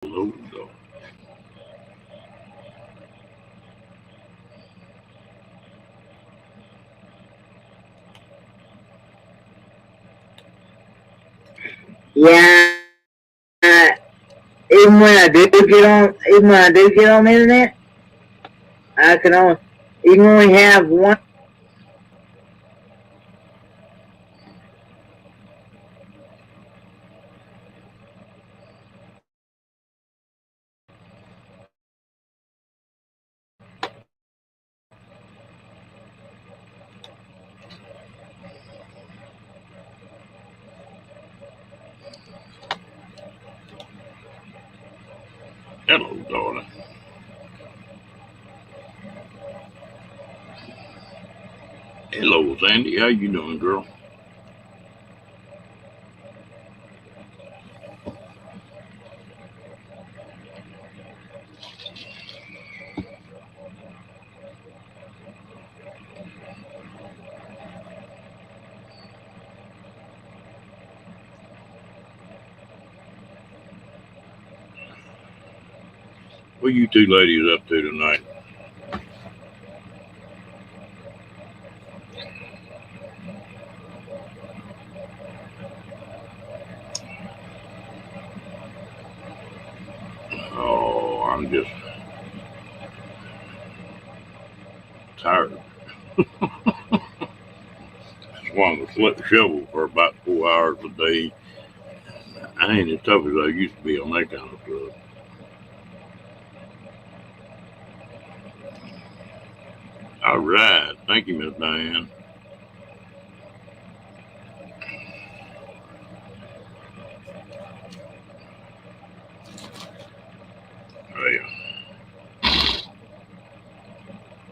Hello, though. Yeah, even when I do get on the internet, I can only you can only have one. Hello, daughter. Hello, Sandy. How you doing, girl? What you two ladies up to tonight? Oh, I'm just tired. Swung a shovel for about 4 hours a day. I ain't as tough as I used to be on that kind of stuff. All right. Thank you, Miss Diane.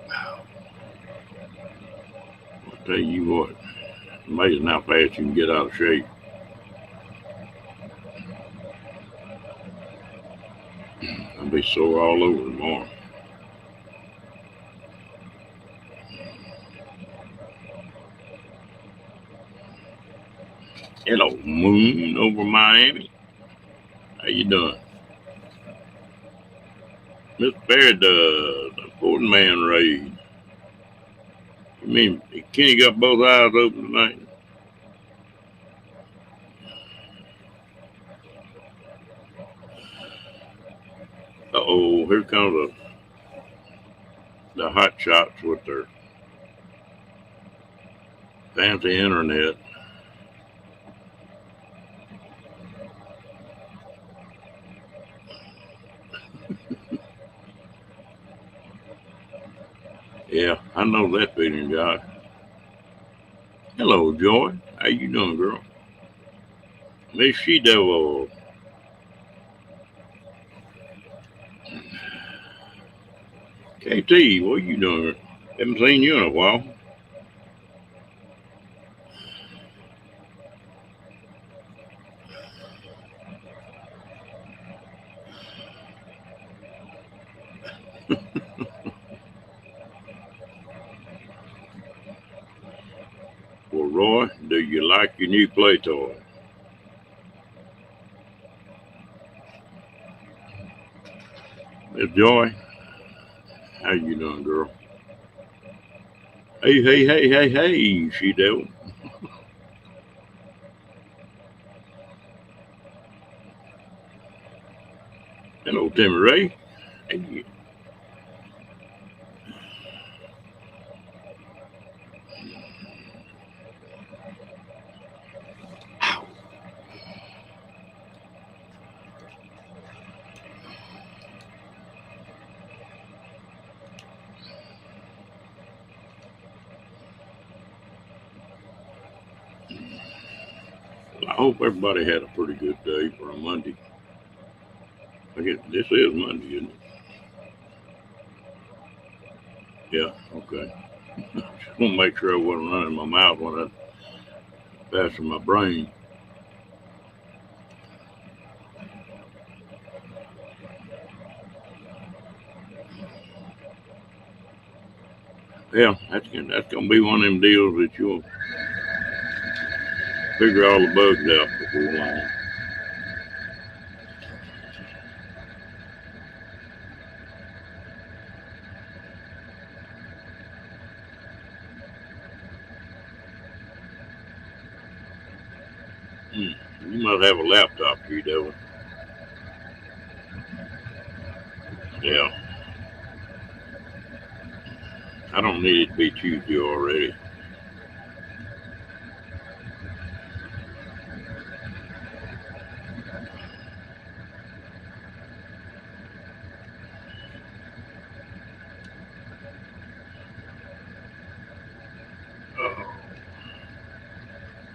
Well, I'll tell you what. Amazing how fast you can get out of shape. I'll be sore all over tomorrow. Hello, Moon over Miami. How you doing? Miss Baird, the Fort Man raid. You mean Kenny got both eyes open tonight? Uh-oh, here comes the hot shots with their fancy internet. Yeah, I know that feeling, Josh. Hello, Joy. How you doing, girl? Miss She Devil. KT, what you doing? Haven't seen you in a while. Well, Roy, do you like your new play toy? Miss Joy, how you doing, girl? Hey, hey, hey, hey, hey, She Devil. Hello, Timmy Ray. Hey, I hope everybody had a pretty good day for a Monday. I guess this is Monday, isn't it? Yeah, okay. Just want to make sure I wasn't running my mouth when I passed my brain. Yeah, that's gonna be one of them deals that you'll figure all the bugs out before long. You must have a laptop, you devil. Yeah. I don't need it to be Tuesday already.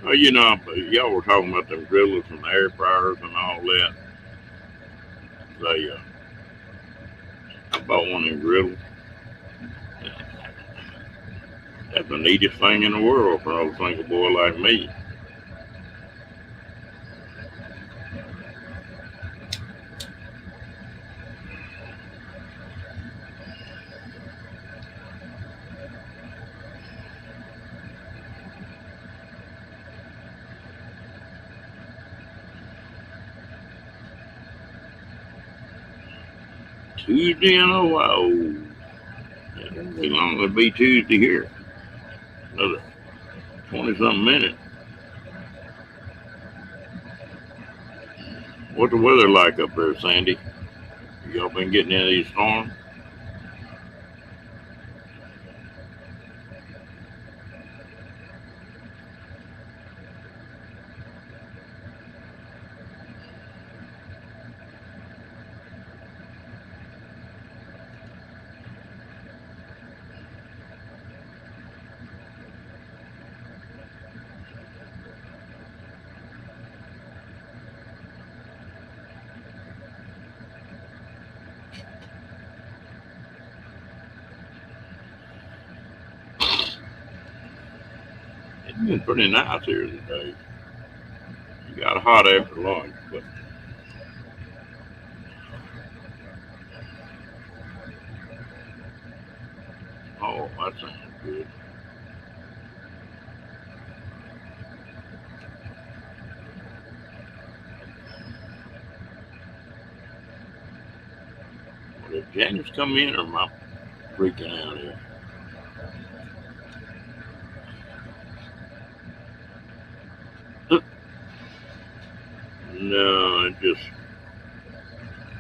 Well, you know, y'all were talking about them grillers and air fryers and all that. I bought one of them grillers. That's the neatest thing in the world for a single boy like me. Tuesday in Ohio. It won't be long. It'll be Tuesday here. Another 20 something minutes. What's the weather like up there, Sandy? Y'all been getting any of these storms? It's been pretty nice here today. You got hot after lunch, but oh, that sounds good. Well, did Janice come in or am I freaking out here? No, it just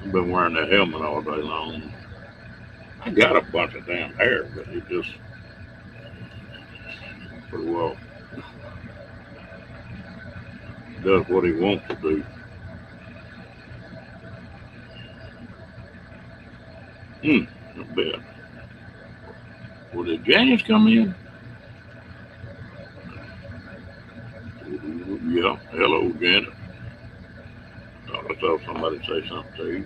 I've been wearing that helmet all day long. I got a bunch of damn hair, but it just pretty well does what he wants to do. I bet. Well, did Janice come in? Yeah. Hello, Janet. Thought I saw somebody say something to you.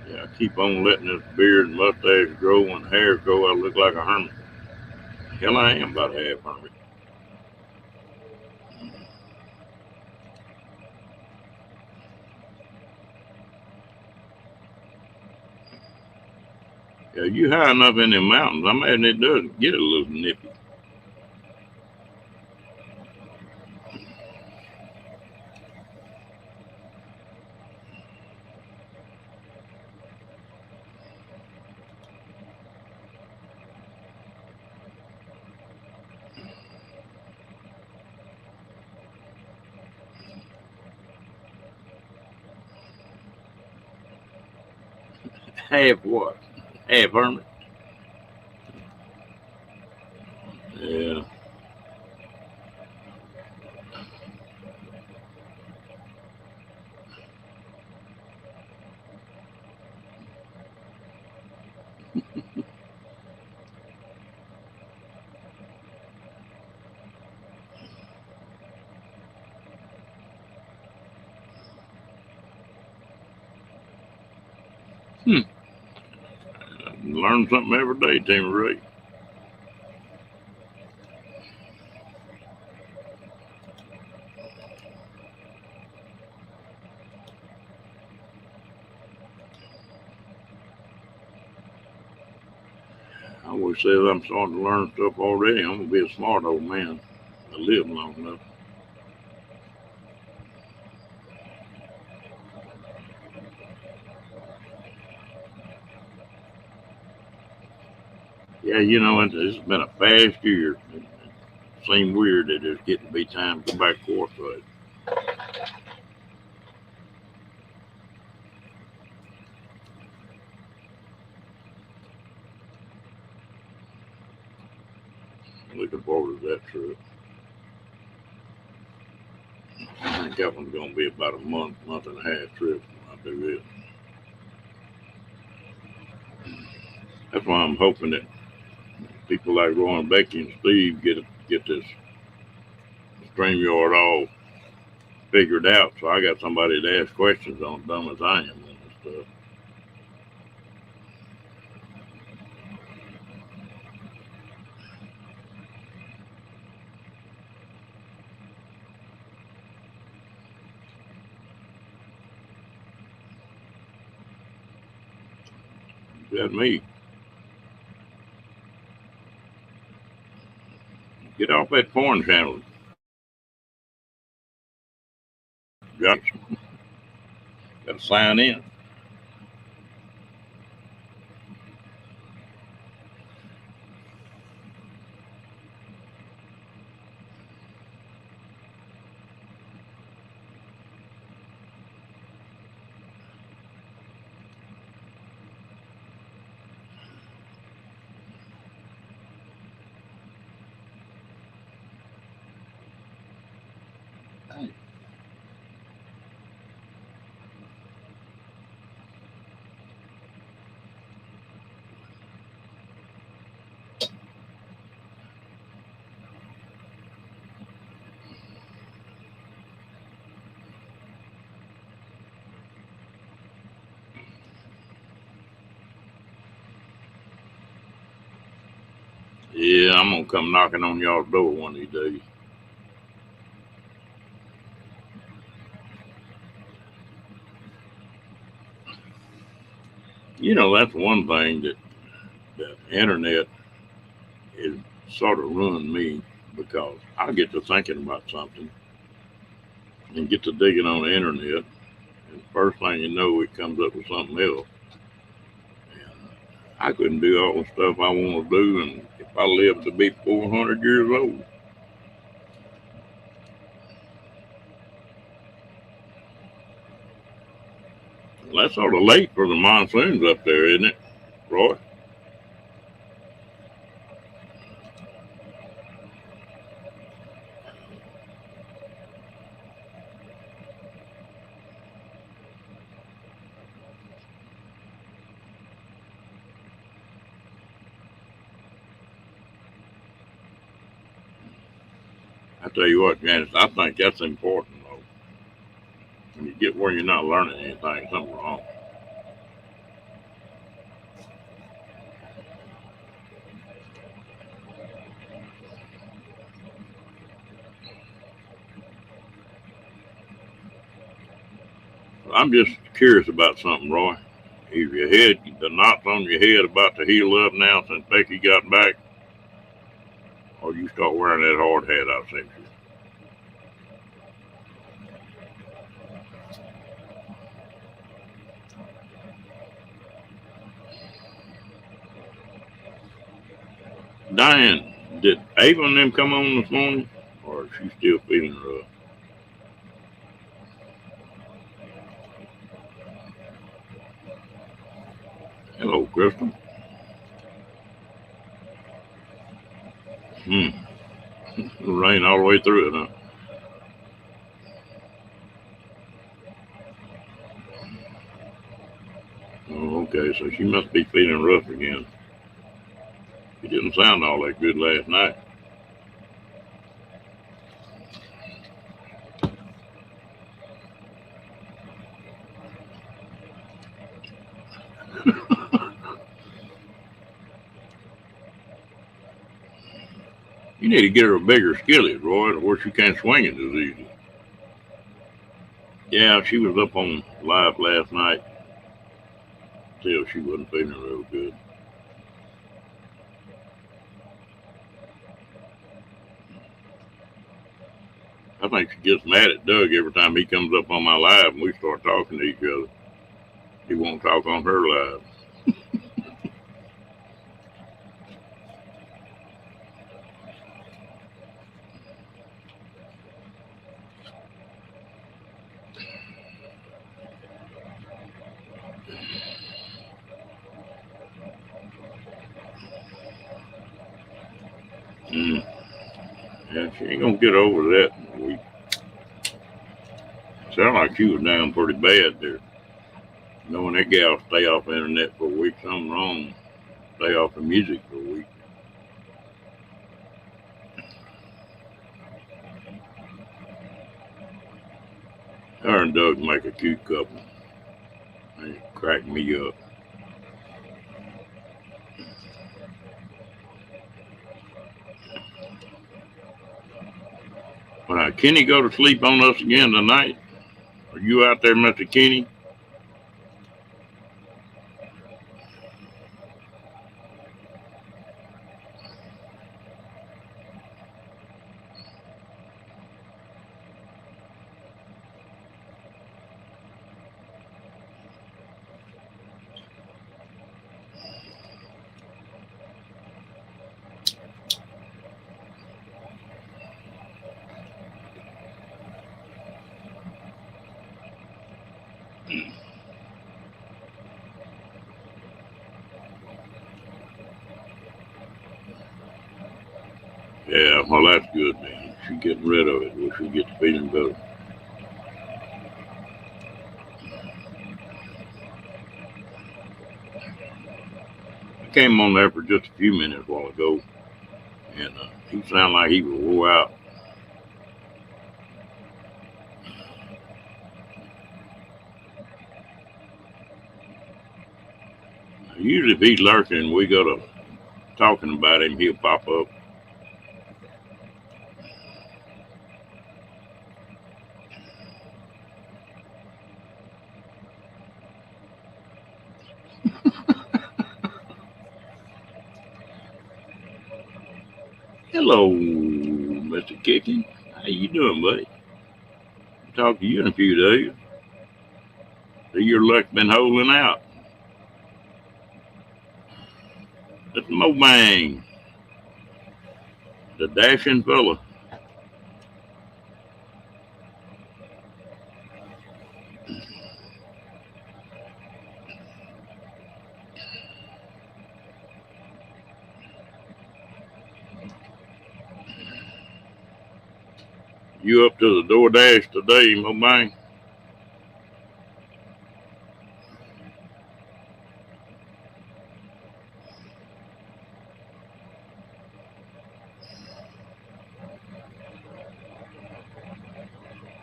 Yeah, I keep on letting this beard and mustache grow and hair grow. I look like a hermit. Hell, I am about half hermit. Yeah, you high enough in the mountains. I imagine it does get a little nippy. Half what? Half hermit? Yeah. Hmm. Learn something every day, Tim Ray. I always say that I'm starting to learn stuff already. I'm gonna be a smart old man. I live long enough. Yeah, you know, it's been a fast year. It seemed weird that it's getting to be time to go back forth, but looking forward to that trip. I think that one's going to be about a month and a half trip when I do it. That's why I'm hoping that people like Roy and Becky and Steve get this StreamYard all figured out, so I got somebody to ask questions on, dumb as I am on this stuff. That me. Get off that porn channel, guys. Got to sign in. Yeah, I'm gonna come knocking on y'all's door one of these days. You know, that's one thing that the internet is sort of ruined me because I get to thinking about something and get to digging on the internet, and first thing you know, it comes up with something else. And I couldn't do all the stuff I want to do, and if I lived to be 400 years old, well, that's sort of late for the monsoons up there, isn't it, Roy? I tell you what, Janice, I think that's important, though. When you get where you're not learning anything, something's wrong. I'm just curious about something, Roy. Is your head, the knots on your head about to heal up now since Becky got back, or you start wearing that hard hat I sent you? Diane, did Ava and them come on this morning, or is she still feeling rough? Hello, Crystal. Hmm. Rain all the way through it, huh? Oh, okay, so she must be feeling rough again. She didn't sound all that good last night. You need to get her a bigger skillet, Roy, where she can't swing it as easy. Yeah, she was up on live last night till she wasn't feeling real good. I think she gets mad at Doug every time he comes up on my live and we start talking to each other. He won't talk on her live. Mm. Yeah, she ain't gonna get over that in a week. Sound like she was down pretty bad there. Knowing that gal stay off the internet for a week, something wrong. Stay off the music for a week. Her and Doug make a cute couple. They crack me up. Kenny go to sleep on us again tonight? Are you out there, Mr. Kenny? Yeah, well, that's good then. She getting rid of it. We should get feeling better. I came on there for just a few minutes a while ago, and he sounded like he was wore out. Usually, if he's lurking and we go to talking about him, he'll pop up. Hello, Mr. Kicky. How you doing, buddy? Talk to you in a few days. See, your luck's been holding out. That's Mo Bang, the dashing fella. You up to the DoorDash today, Mo Bang?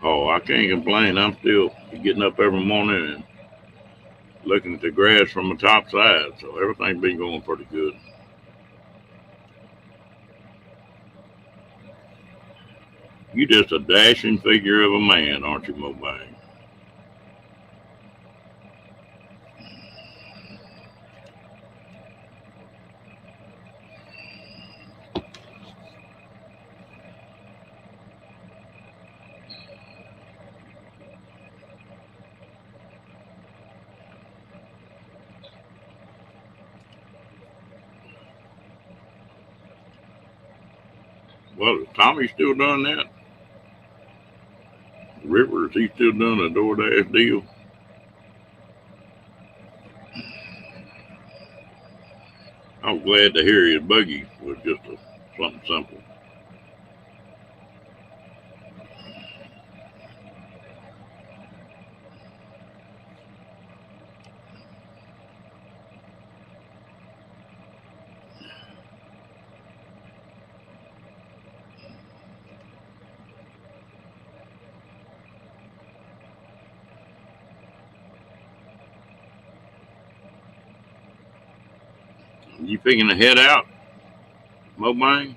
Oh, I can't complain. I'm still getting up every morning and looking at the grass from the top side, so everything's been going pretty good. You just a dashing figure of a man, aren't you, Mo Bang? Well, is Tommy still doing that? Rivers, he still doing a DoorDash deal? I'm glad to hear his buggy was just something simple. You figuring to head out, Mo Bang?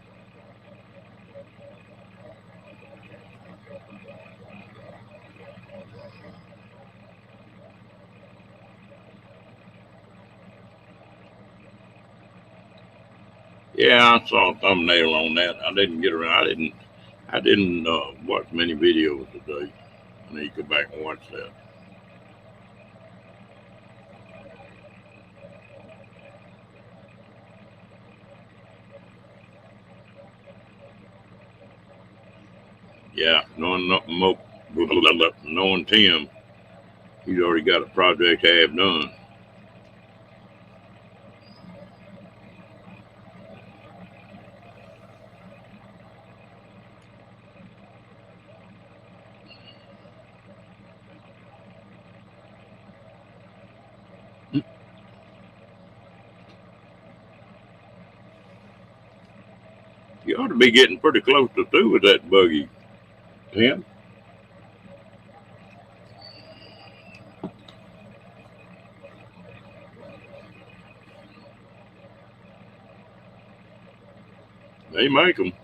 Yeah, I saw a thumbnail on that. I didn't get around. I didn't watch many videos today. I need to go back and watch that. Yeah, knowing Tim, he's already got a project half done. You ought to be getting pretty close to through with that buggy, Tim. They make them.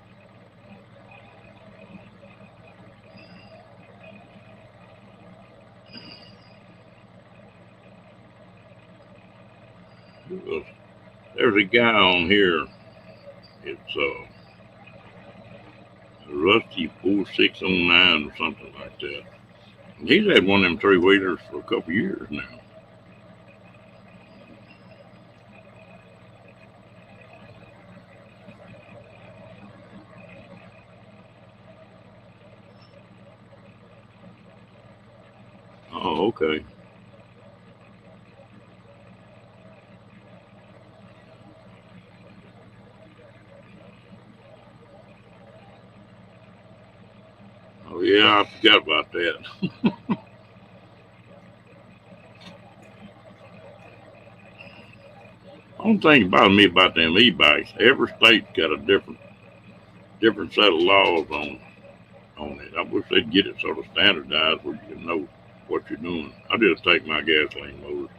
There's a guy on here. It's Rusty 4609 or something like that. And he's had one of them 3-wheelers for a couple years now. Oh, okay. Oh, yeah, I forgot about that. One thing bothers me about them e-bikes, every state's got a different set of laws on it. I wish they'd get it sort of standardized where you can know what you're doing. I just take my gasoline motor.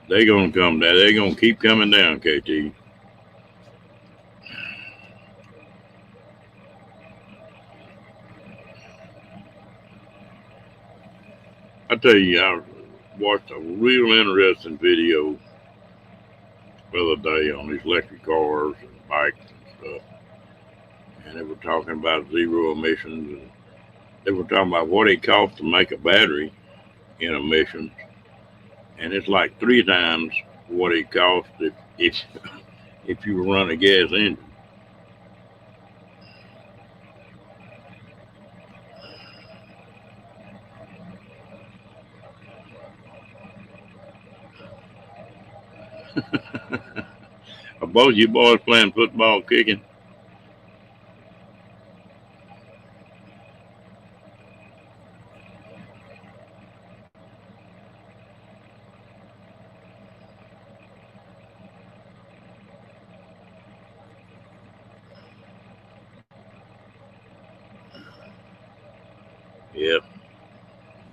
They gonna come down. They gonna keep coming down, KT. I tell you, I watched a real interesting video the other day on these electric cars and bikes and stuff, and they were talking about zero emissions, and they were talking about what it costs to make a battery in emissions, and it's like 3 times what it costs if you run a gas engine. Are both you boys playing football, kicking? Yeah.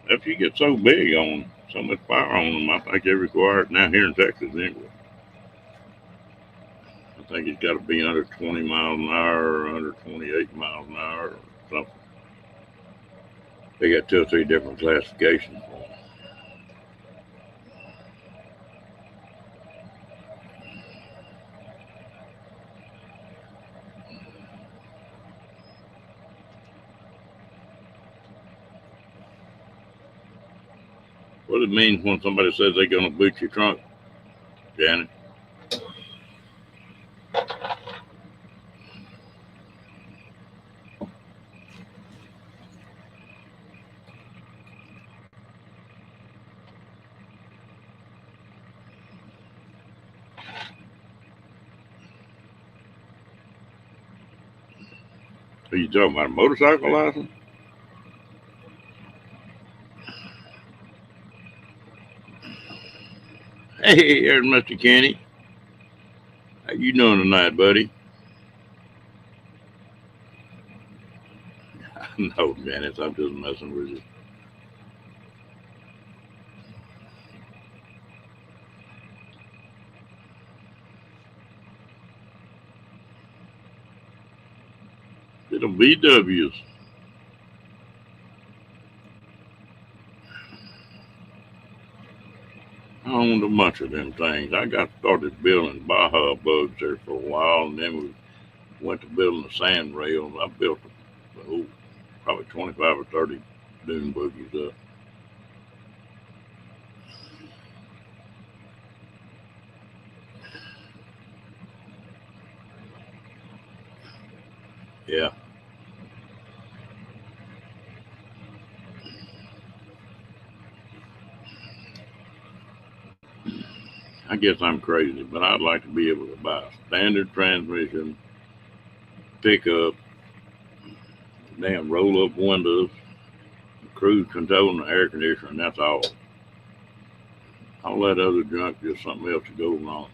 If you get so big on so much power on them, I think they require it now here in Texas anyway. I think it's got to be under 20 miles an hour or under 28 miles an hour or something. They got 2 or 3 different classifications. What it means when somebody says they're going to boot your trunk, Janet? Are you talking about a motorcycle license? Hey, there's Mr. Kenny. How you doing tonight, buddy? No, Janice, I'm just messing with you. Little VWs. I owned a bunch of them things. I got started building Baja bugs there for a while, and then we went to building the sand rails. I built probably 25 or 30 dune buggies up. Yeah. I guess I'm crazy, but I'd like to be able to buy a standard transmission, pick up, damn roll up windows, cruise control and the air conditioner, and that's all. All that other junk just something else to go wrong.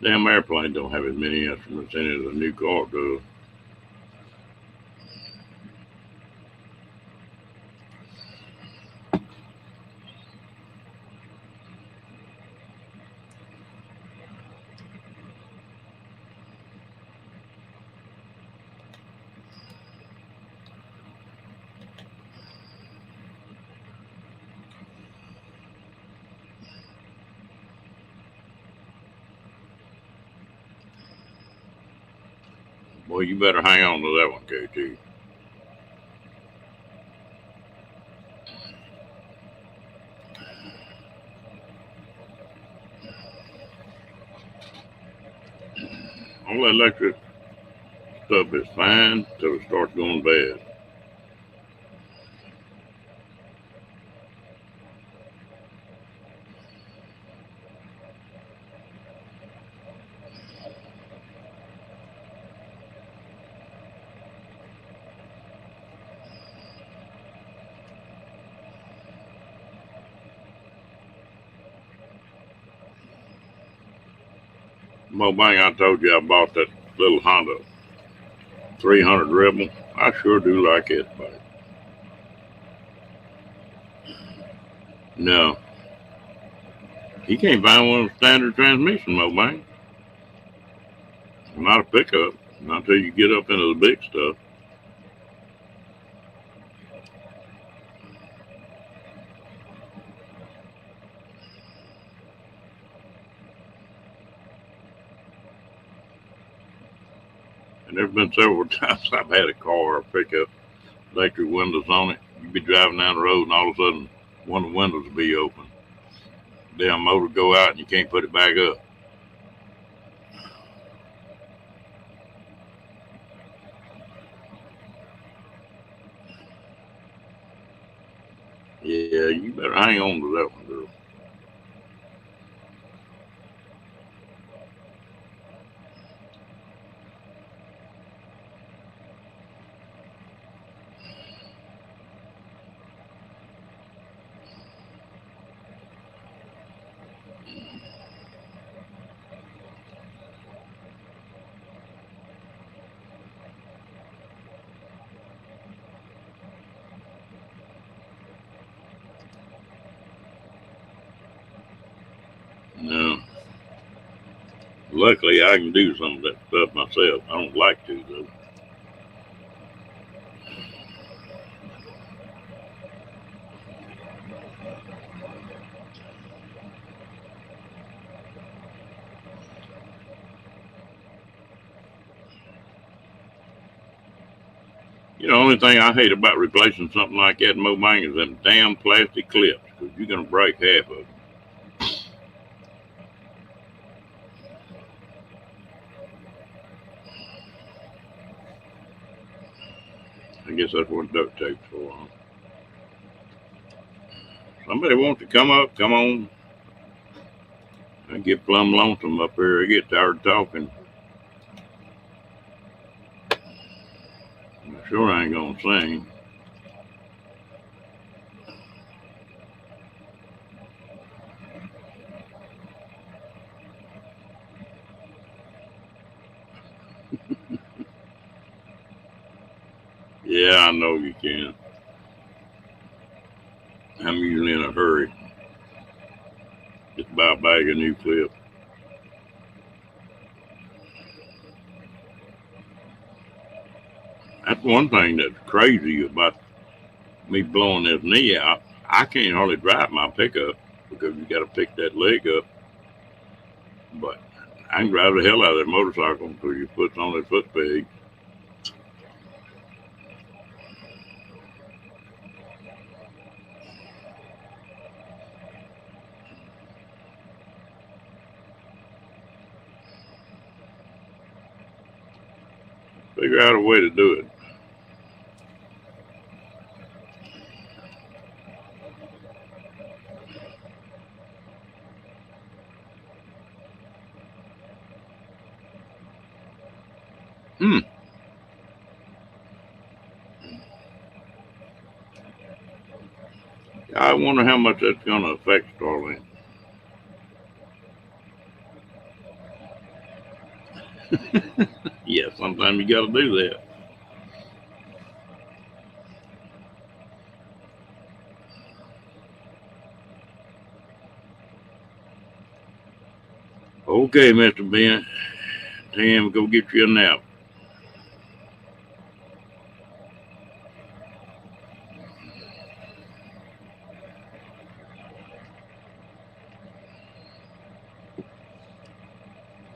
Damn airplane don't have as many instruments in it as a new car does. Boy, you better hang on to that one, KT. All that electric stuff is fine till it starts going bad. Well, bang, I told you I bought that little Honda 300 Rebel. I sure do like it, but no, you can't find one with standard transmission, Mo Bang. Not a pickup. Not until you get up into the big stuff. And there's been several times I've had a car or a pickup, electric windows on it. You be driving down the road and all of a sudden one of the windows will be open. Damn motor go out and you can't put it back up. Yeah, you better hang on to that one, girl. No. Luckily, I can do some of that stuff myself. I don't like to, though. You know, the only thing I hate about replacing something like that in Mo Bang is them damn plastic clips, because you're going to break half of them. I guess that's what duct tape's for. Huh? Somebody wants to come up, come on. I get plumb lonesome up here. I get tired of talking. I sure ain't going to sing. Yeah, I know you can. I'm usually in a hurry. Just buy a bag of new clips. That's one thing that's crazy about me blowing this knee out. I can't hardly drive my pickup because you got to pick that leg up. But I can drive the hell out of that motorcycle until your foot's on that foot peg. Figure out a way to do it. Hmm. I wonder how much that's going to affect Starlink. Yeah, sometimes you got to do that. Okay, Mr. Ben. Tim, go get you a nap.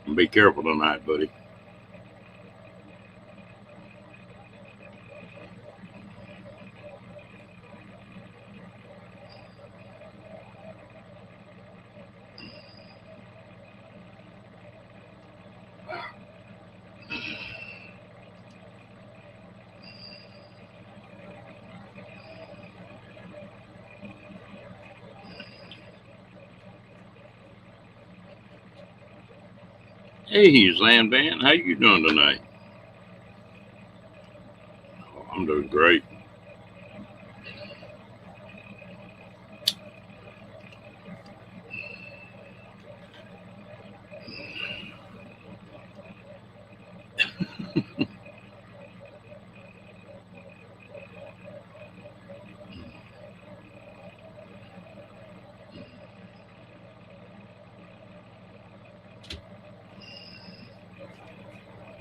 And be careful tonight, buddy. Hey, Sam Van, how you doing tonight? Oh, I'm doing great.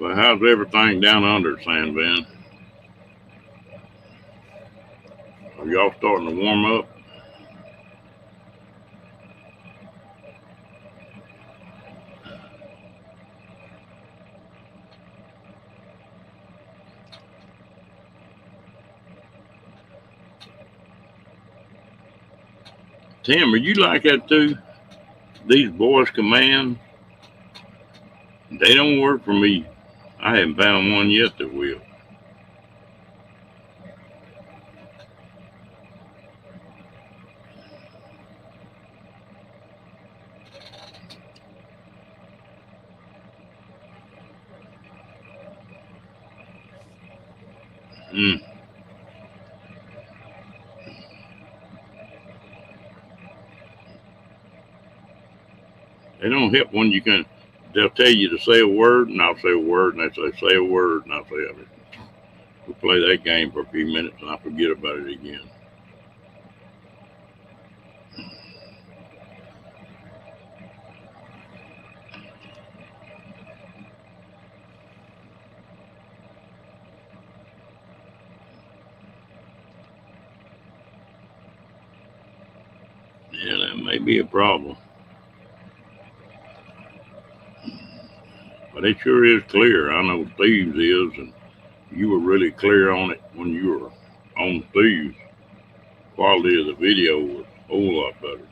Well, how's everything down under, Sam Van? Are y'all starting to warm up? Tim, are you like that too? These voice commands, they don't work for me. I haven't found one yet that will. Mm. They don't help when you can. They'll tell you to say a word, and I'll say a word, and they say a word, and I'll say it. We'll play that game for a few minutes, and I forget about it again. Yeah, that may be a problem. But it sure is clear. I know Steve's is, and you were really clear on it when you were on Steve's. Quality of the video was a whole lot better.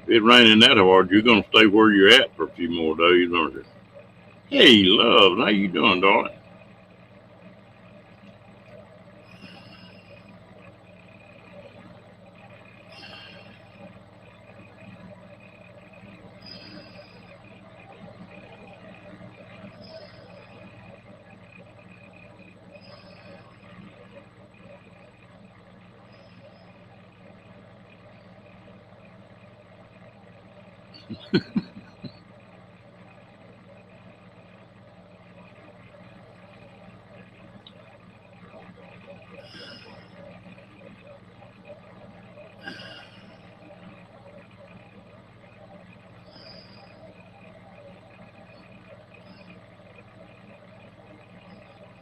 If it's raining that hard, you're gonna stay where you're at for a few more days, aren't you? Hey, love, how you doing, darling?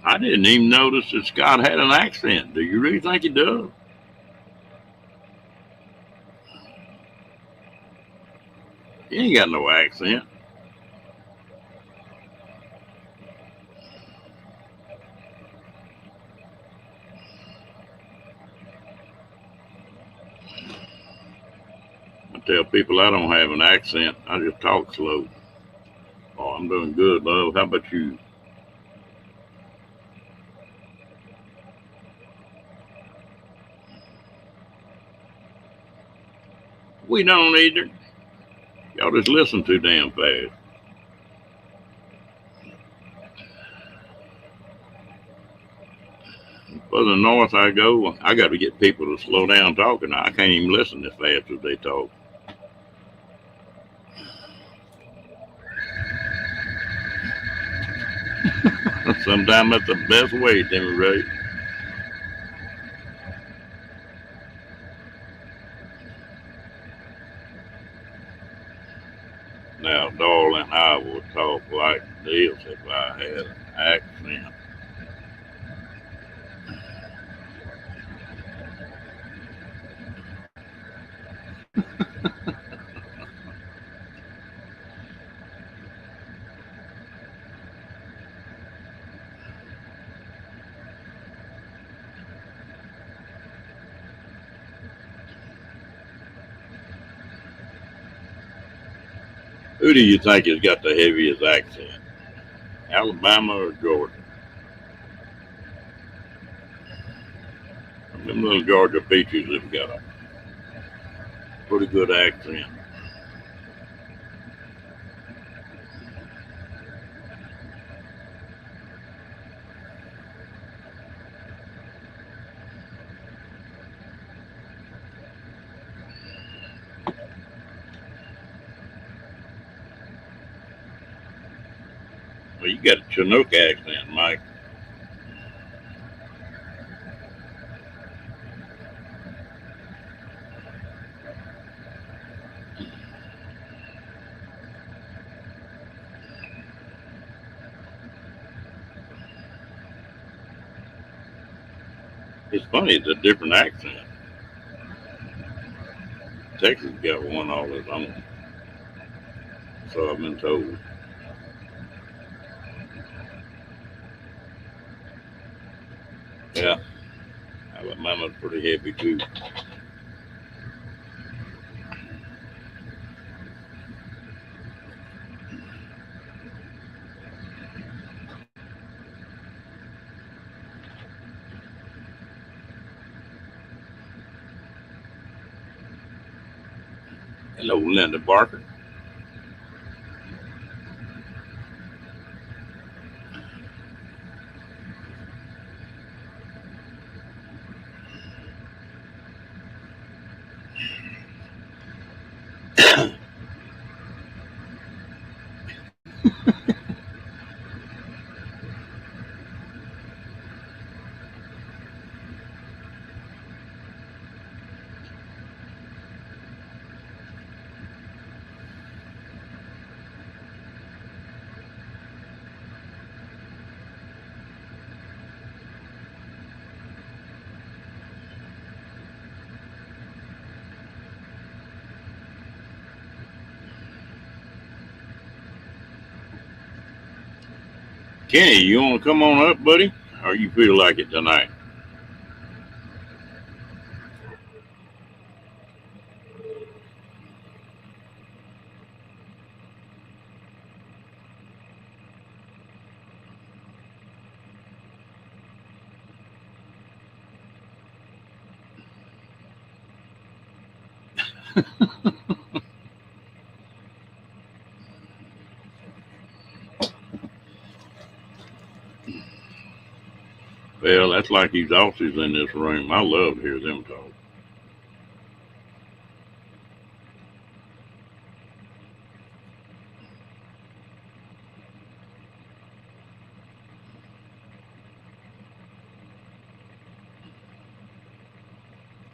I didn't even notice that Scott had an accent. Do you really think he does? He ain't got no accent. I tell people I don't have an accent. I just talk slow. Oh, I'm doing good, love. How about you? We don't either. Y'all just listen too damn fast. Further north I go, I got to get people to slow down talking. I can't even listen as fast as they talk. Sometimes that's the best way, Timmy Ray. Now, darling, I would talk like this if I had an accent. Who do you think has got the heaviest accent? Alabama or Georgia? Them little Georgia peaches have got a pretty good accent. Well, you got a Chinook accent, Mike. It's funny, it's a different accent. Texas got one all its own, so I've been told. Yeah, Alabama's pretty heavy too. Hello, Linda Barker. Kenny, you want to come on up, buddy? Or you feel like it tonight? Well, that's like these Aussies in this room. I love to hear them talk.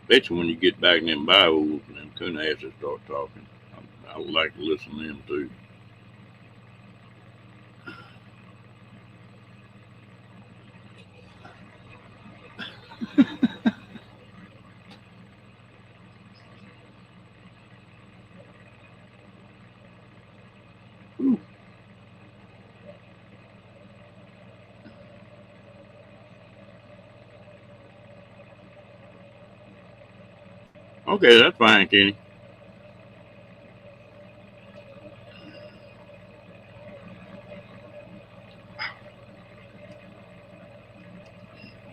Bet you when you get back in them bios and them coon asses start talking, I would like to listen to them too. Whew. Okay, that's fine, Kenny.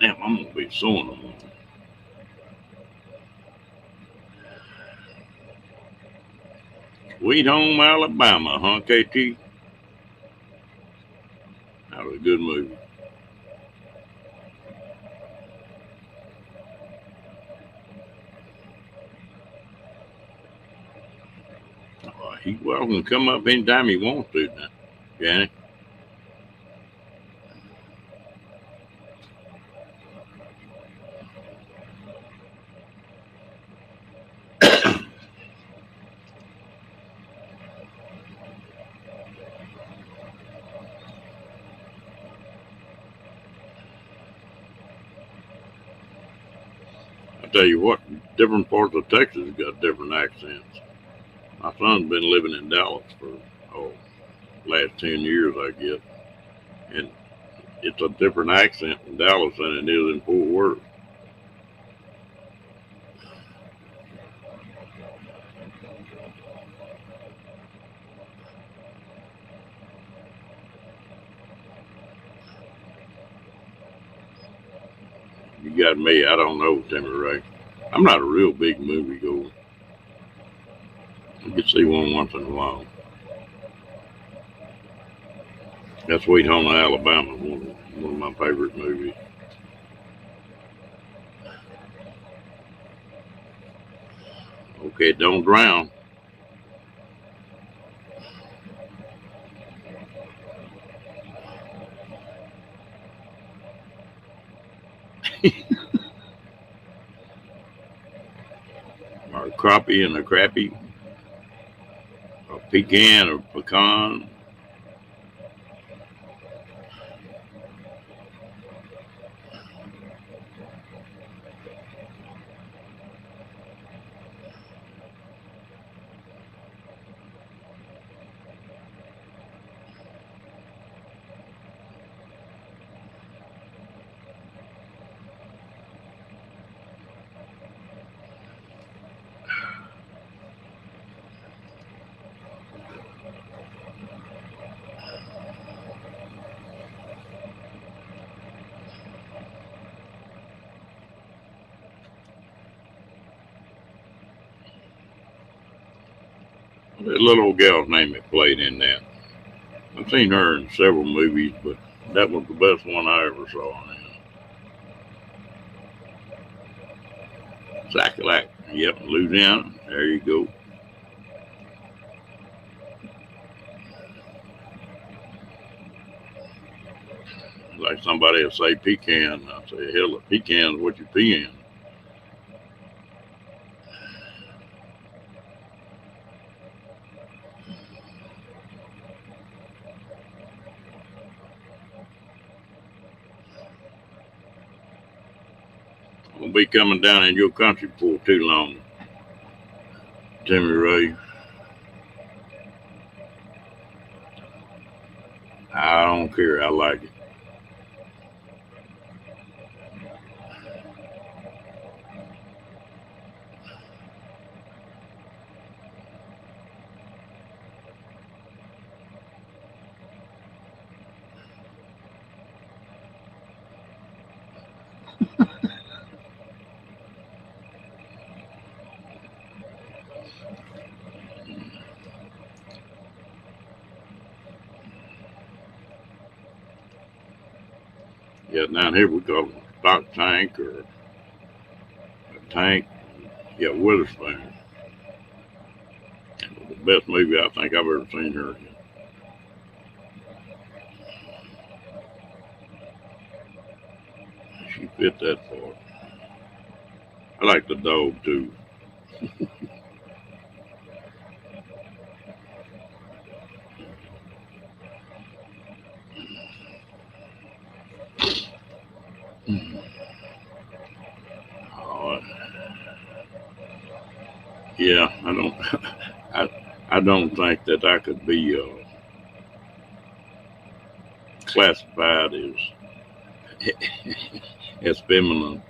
Damn, I'm gonna be suing them. Sweet Home Alabama, huh, KT? That was a good movie. He's welcome to come up anytime he wants to now, Janet. I tell you what, different parts of Texas got different accents. My son's been living in Dallas for last 10 years, I guess, and it's a different accent in Dallas than it is in Fort Worth. You got me, I don't know, Timmy Ray. I'm not a real big movie goer. You can see one once in a while. That's Sweet Home Alabama, one of my favorite movies. Okay, don't drown. Or a crappie and a crappie. A pecan or pecan. The little old gal's name that played in that. I've seen her in several movies, but that was the best one I ever saw. Sackalack. Yep, Louisiana. There you go. Like somebody will say pecan. I say, hell, a pecan's what you peeing. Won't be coming down in your country for too long, Timmy Ray. I don't care. I like it. Yeah, down here we call them stock tank or a tank. Yeah, Witherspoon. The best movie I think I've ever seen her in. She fit that part. I like the dog too. Oh, yeah, I don't. I don't think that I could be classified as feminine.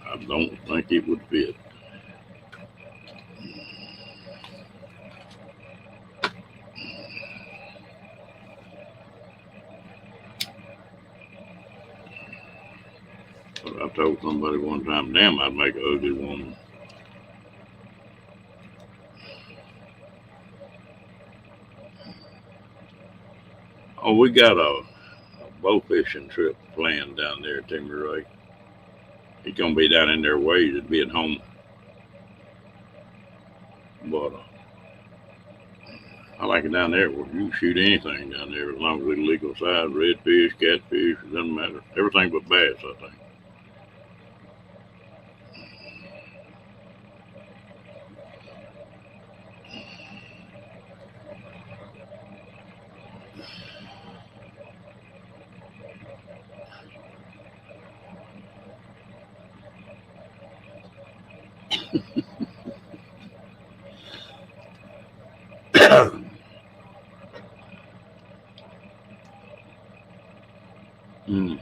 I don't think it would fit. But I told somebody one time, damn, I'd make an ugly woman. Oh, we got a bow fishing trip planned down there at Timber Ray. He's gonna be down in their ways. It'd be at home But I like it down there where you can shoot anything down there as long as it's legal size. Redfish, catfish, it doesn't matter. Everything but bass, I think. Mm.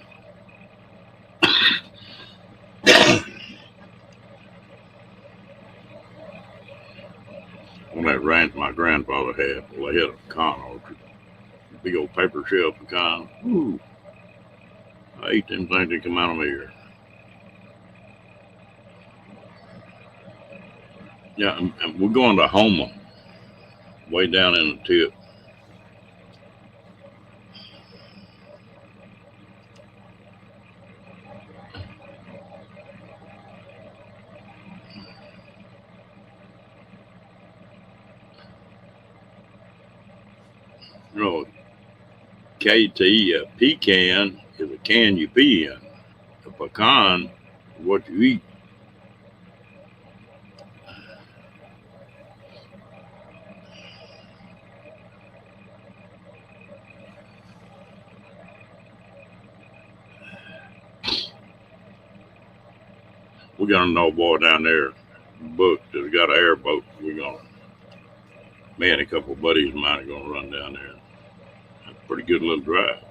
On that ranch my grandfather had, well, they had a pecan orchard. Big old paper shell pecan. Ooh, I ate them things that come out of my ear. Yeah, and we're going to Homa, way down in the tip. You know, KT, a pecan is a can you pee in. A pecan is what you eat. We got an old boy down there, booked, that's got an airboat. We're going to, me and a couple of buddies of mine are going to run down there. That's a pretty good little drive.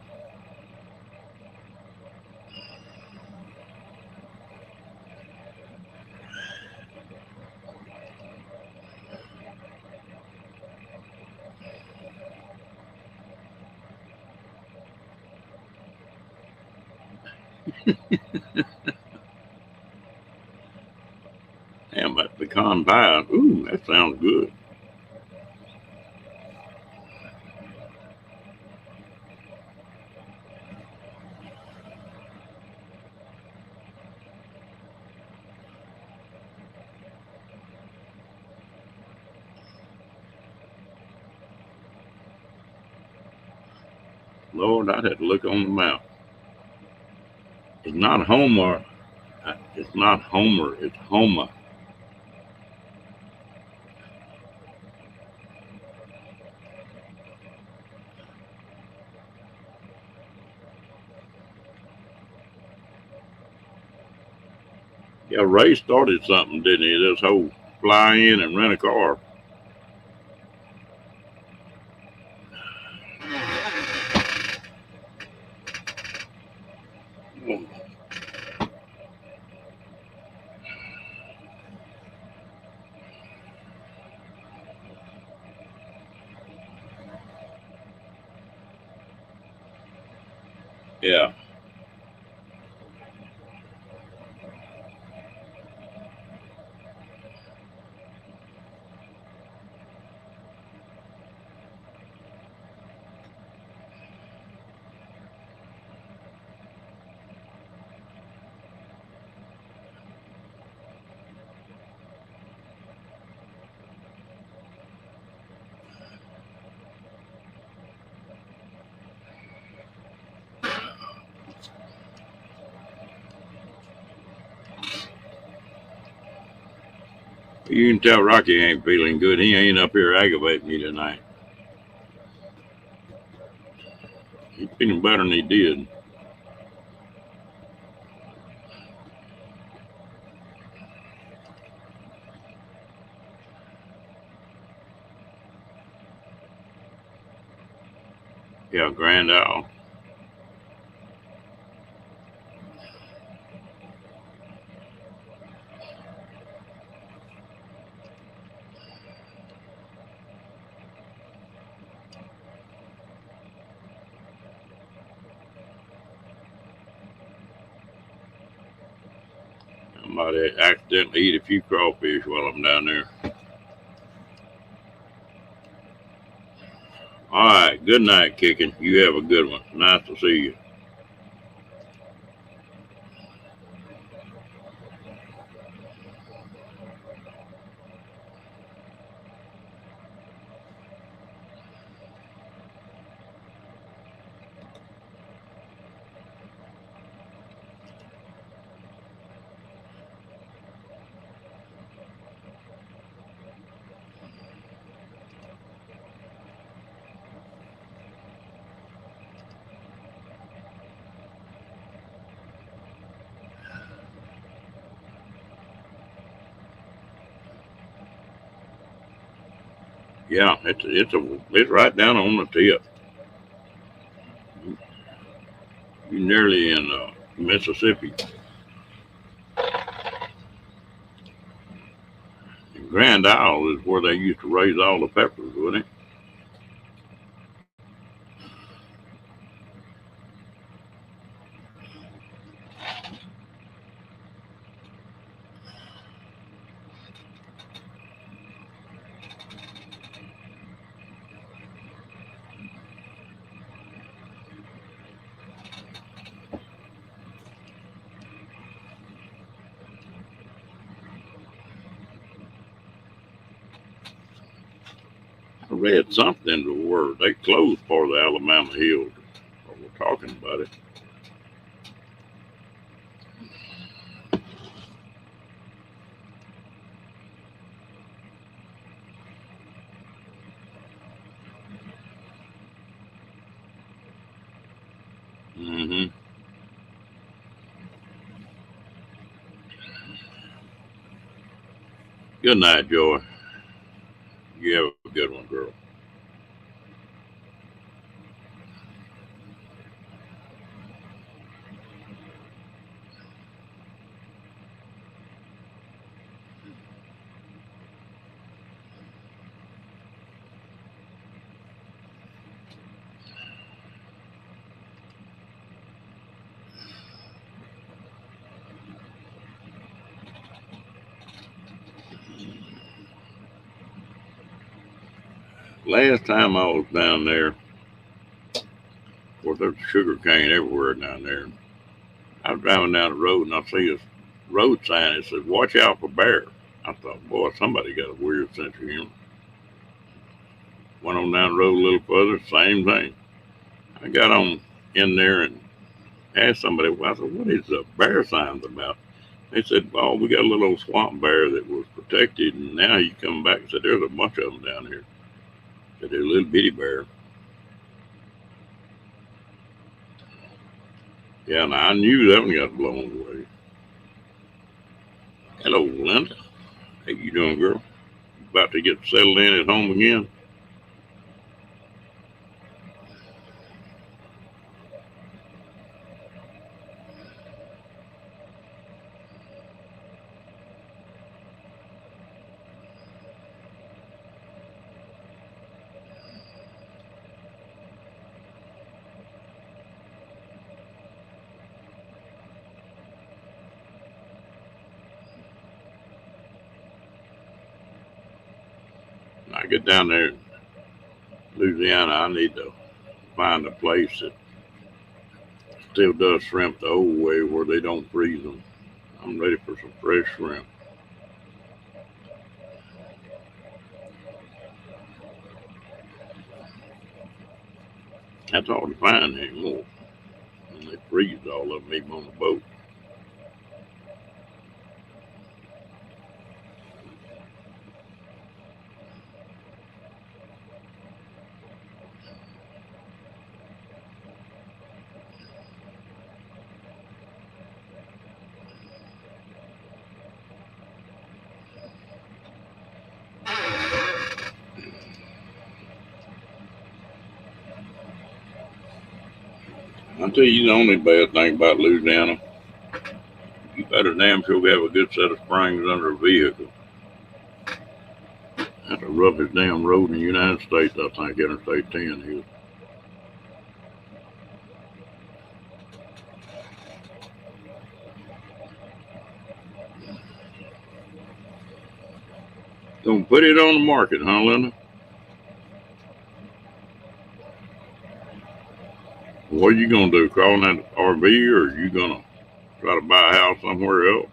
Damn, that pecan pie, ooh, that sounds good. Lord, I'd have to look on the map. It's not Homer. It's not Homer. It's Homa. Yeah, Ray started something, didn't he? This whole fly in and rent a car. Yeah. You can tell Rocky ain't feeling good. He ain't up here aggravating me tonight. He's feeling better than he did. Yeah, Grand Owl. I might accidentally eat a few crawfish while I'm down there. All right, good night, Kicking. You have a good one. Nice to see you. Yeah, it's right down on the tip. You're nearly in Mississippi. And Grand Isle is where they used to raise all the peppers, wasn't it? I read something to where they closed part of the Alabama Hills. Or we're talking about it. Hmm. Good night, Joy. You have a good one, girl. Last time I was down there, of course, there's sugar cane everywhere down there. I was driving down the road and I see this road sign that says, "Watch out for bear." I thought, boy, somebody got a weird sense of humor. Went on down the road a little further, same thing. I got on in there and asked somebody, well, I said, what is the bear signs about? They said, oh, we got a little old swamp bear that was protected, and now he come back and said, there's a bunch of them down here. Said, they're a little bitty bear. Yeah, and I knew that one got blown away. Hello, Linda. How you doing, girl? About to get settled in at home again? When I get down there in Louisiana, I need to find a place that still does shrimp the old way where they don't freeze them. I'm ready for some fresh shrimp. That's hard to find anymore. And they freeze all of them even on the boat. I tell you the only bad thing about Louisiana, you better damn sure have a good set of springs under a vehicle. That's the roughest damn road in the United States, I think Interstate 10 is. Gonna put it on the market, huh, Linda? What are you gonna do? Crawl in that RV, or are you gonna try to buy a house somewhere else?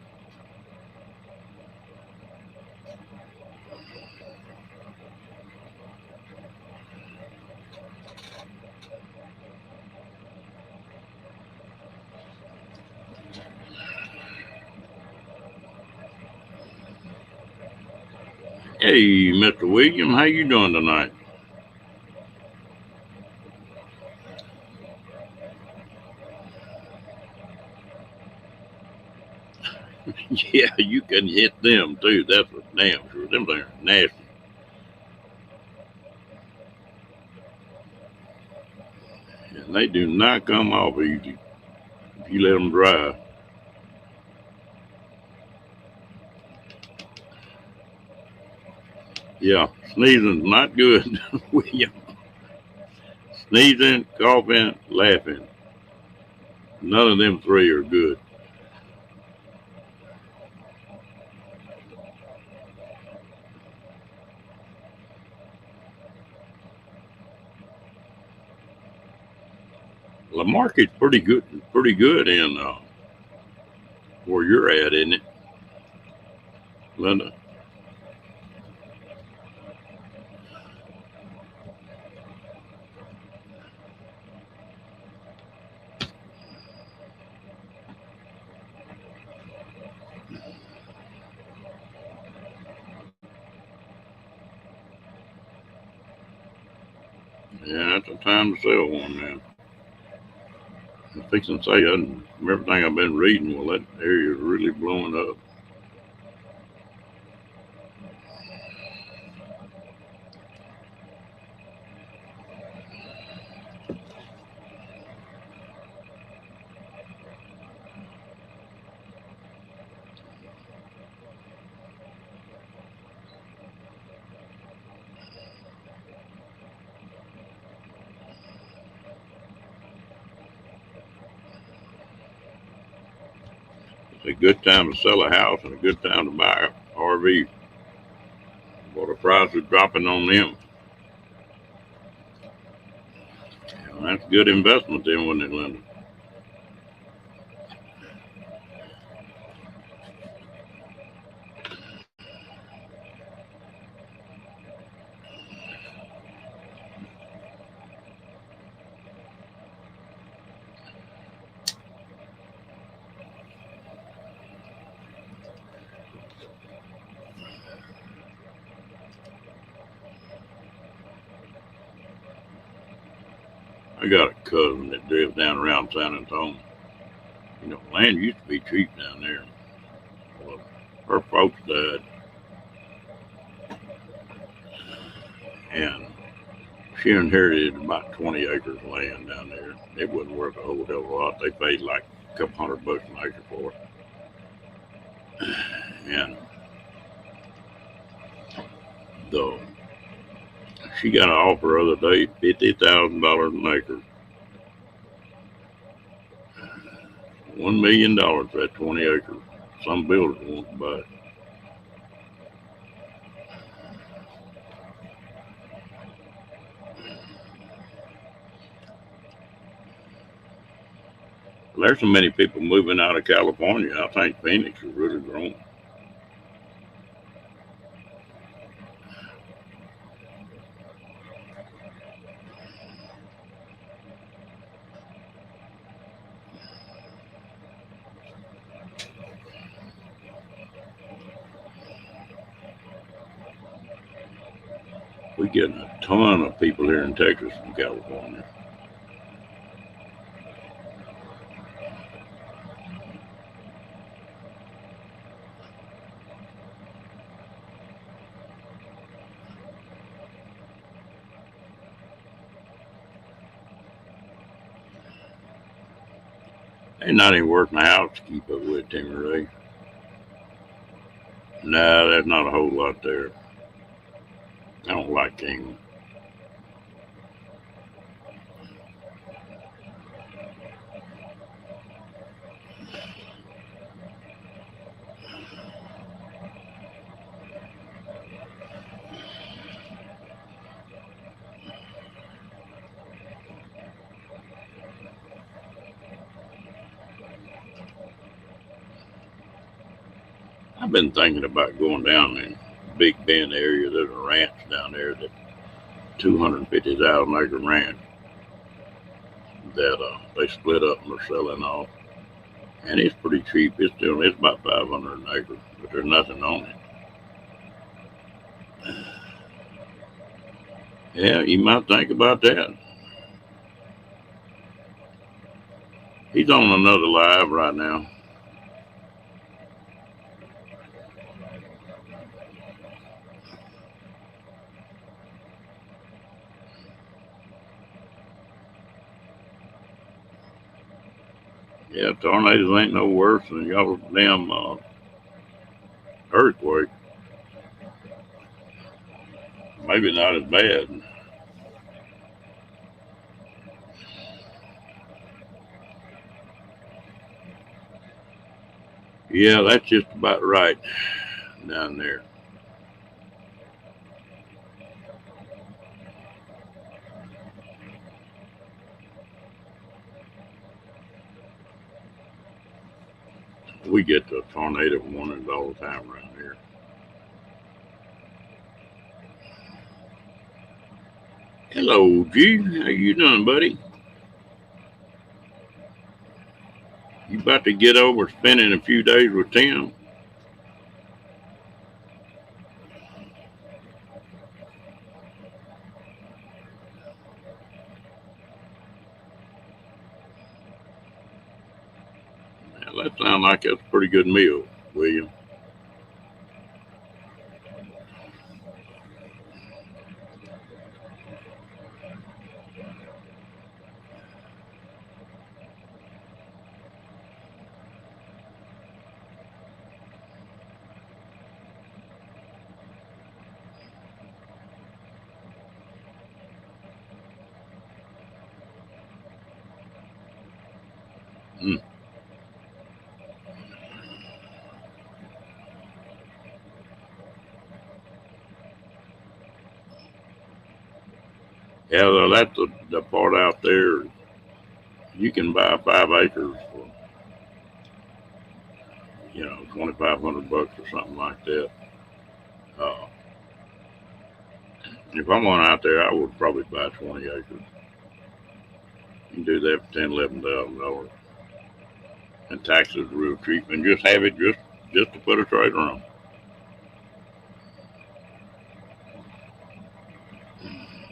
Hey, Mr. William, how you doing tonight? Yeah, you can hit them too. That's for damn sure. Them things are nasty. They do not come off easy if you let them dry. Yeah, sneezing's not good. William. Sneezing, coughing, laughing. None of them three are good. Lamarcus pretty good in where you're at, isn't it, Linda? Yeah, that's the time to sell one now. I'm fixing to say, from everything I've been reading, well, that area is really blowing up. It's a good time to sell a house and a good time to buy a RV. Well, the price is dropping on them. And that's a good investment then, wasn't it, Linda? I got a cousin that lives down around San Antonio. You know, land used to be cheap down there. Well, her folks died, and she inherited about 20 acres of land down there. It wasn't worth a whole hell of a lot. They paid like a couple $100 an acre for it. And though she got an offer the other day, $50,000 an acre. $1 million for that 20 acres. Some builders want to buy it. There's so many people moving out of California. I think Phoenix is really growing. We're getting a ton of people here in Texas from California. They're not even working the house to keep up with Timmy Ray. Nah, there's not a whole lot there. I don't like Kingman. I've been thinking about going down there. Big Bend area. There's a ranch down there, that 250,000 acre ranch that they split up and are selling off. And it's pretty cheap. It's about 500 an acre, but there's nothing on it. Yeah, you might think about that. He's on another live right now. Yeah, tornadoes ain't no worse than y'all damn earthquake. Maybe not as bad. Yeah, that's just about right down there. We get the tornado warnings all the time around here. Hello, G. How you doing, buddy? You about to get over spending a few days with Tim? Now, that sounds like that's a pretty good meal, William. Mm. Yeah, well, that's the part out there. You can buy 5 acres for 2,500 bucks or something like that. Uh, if I'm on out there, I would probably buy 20 acres. You can do that for $10,000, $11,000, and taxes real cheap, and just have it just to put a trailer on.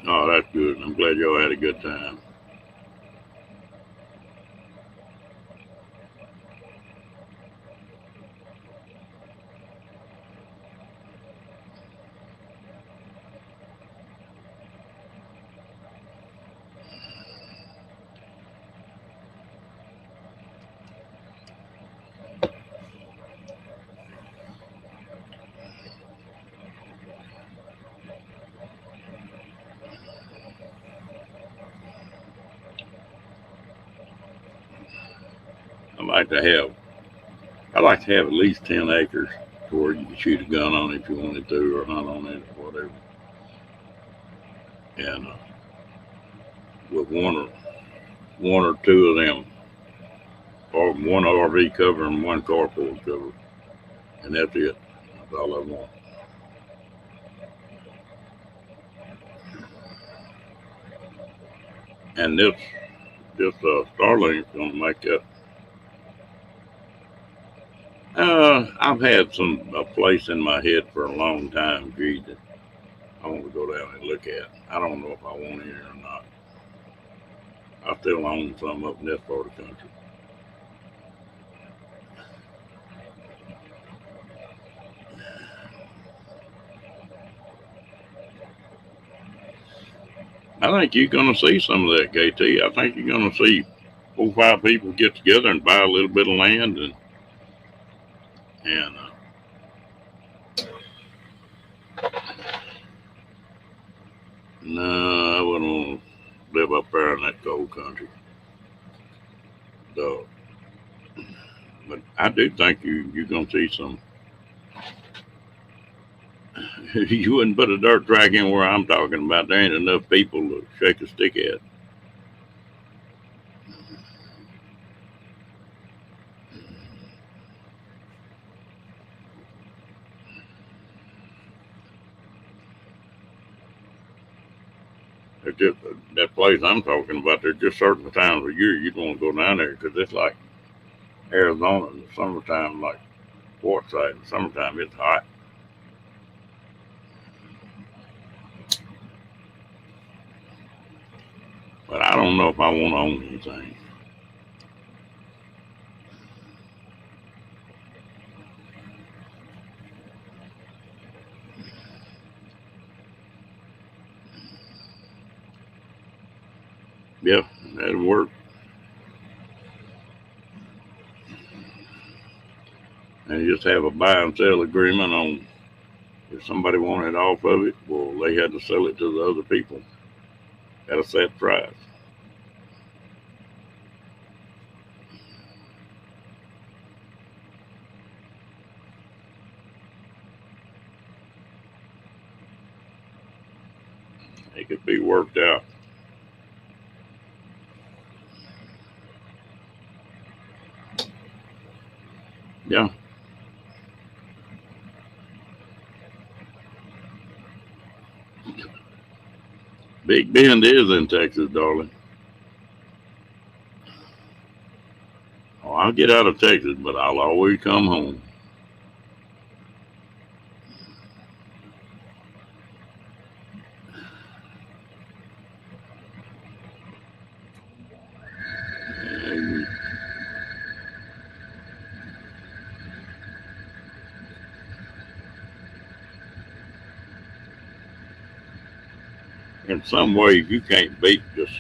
Oh, that's good. I'm glad y'all had a good time. I like to have I like to have at least 10 acres to where you can shoot a gun on it if you wanted to, or hunt on it, or whatever. And with one or two of them, or one RV cover and one carport cover, and that's it. That's all I want. And this Starlink's gonna make that. I've had a place in my head for a long time, gee, that I want to go down and look at. I don't know if I want it or not. I still own some up in this part of the country. I think you're going to see some of that, KT. I think you're going to see 4 or 5 people get together and buy a little bit of land, and no, I wouldn't want to live up there in that cold country. So, but I do think you're going to see some. You wouldn't put a dirt track in where I'm talking about. There ain't enough people to shake a stick at. It's just that place I'm talking about. There's just certain times of year you'd want to go down there because it's like Arizona in the summertime, like Quartzsite in the summertime. It's hot. But I don't know if I want to own anything. Yeah, that'll work. and just have a buy and sell agreement on if somebody wanted off of it, well, they had to sell it to the other people at a set price. It could be worked out. Yeah. Big Bend is in Texas, darling. Oh, I'll get out of Texas, but I'll always come home. And, in some ways, you can't beat just,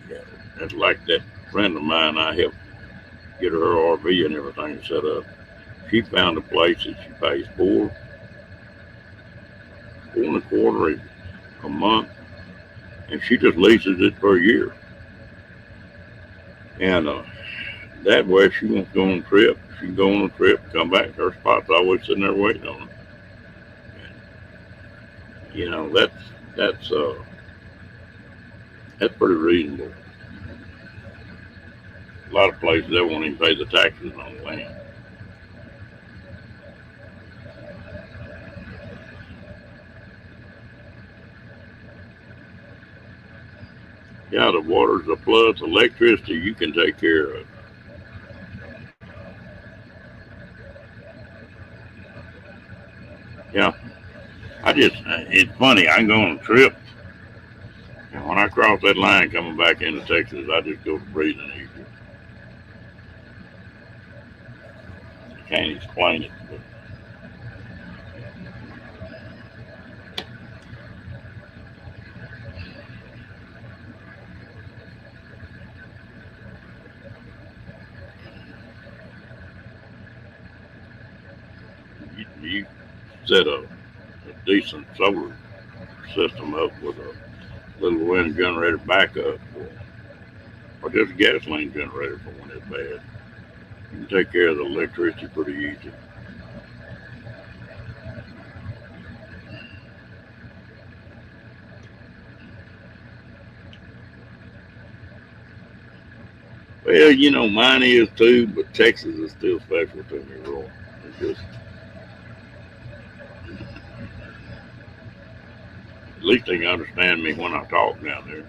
you know, it's like that friend of mine, I helped get her RV and everything set up. She found a place that she pays four and a quarter a month, and she just leases it for a year. And that way, if she wants to go on a trip, she can go on a trip, come back. Her spot's always sitting there waiting on her. And, that's that's pretty reasonable. A lot of places they won't even pay the taxes on the land. Yeah, the water's a plus. Electricity you can take care of. Yeah, it's funny. I can go on a trip, and when I cross that line coming back into Texas, I just go to breathing easier. I can't explain it, but you set a decent solar system up with a little wind generator backup, or just a gasoline generator for when it's bad. You can take care of the electricity pretty easy. Well, mine is too, but Texas is still special to me, Roy. It's just, at least they can understand me when I talk down there.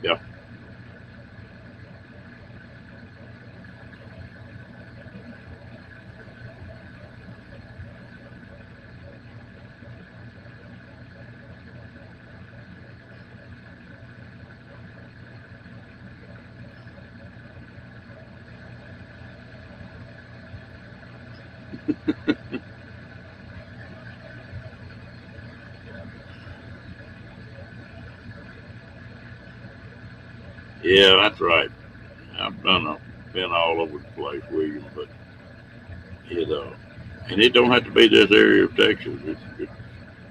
Yeah. Yeah, that's right. Been all over the place, William, but it and it don't have to be this area of Texas. It's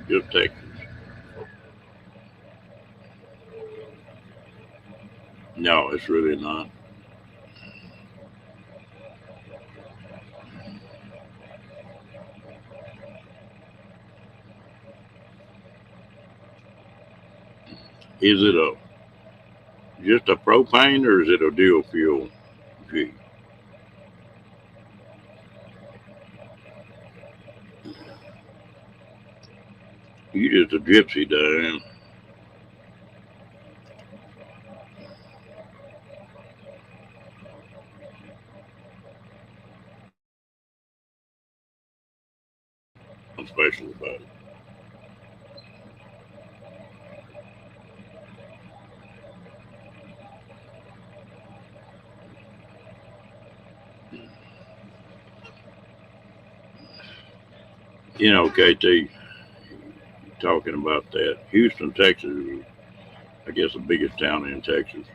just Texas. No, it's really not. Is it a just a propane or is it a dual fuel? Gee, you just a gypsy, Dan. I'm special about it. You know, KT, talking about that, Houston, Texas is, I guess, the biggest town in Texas.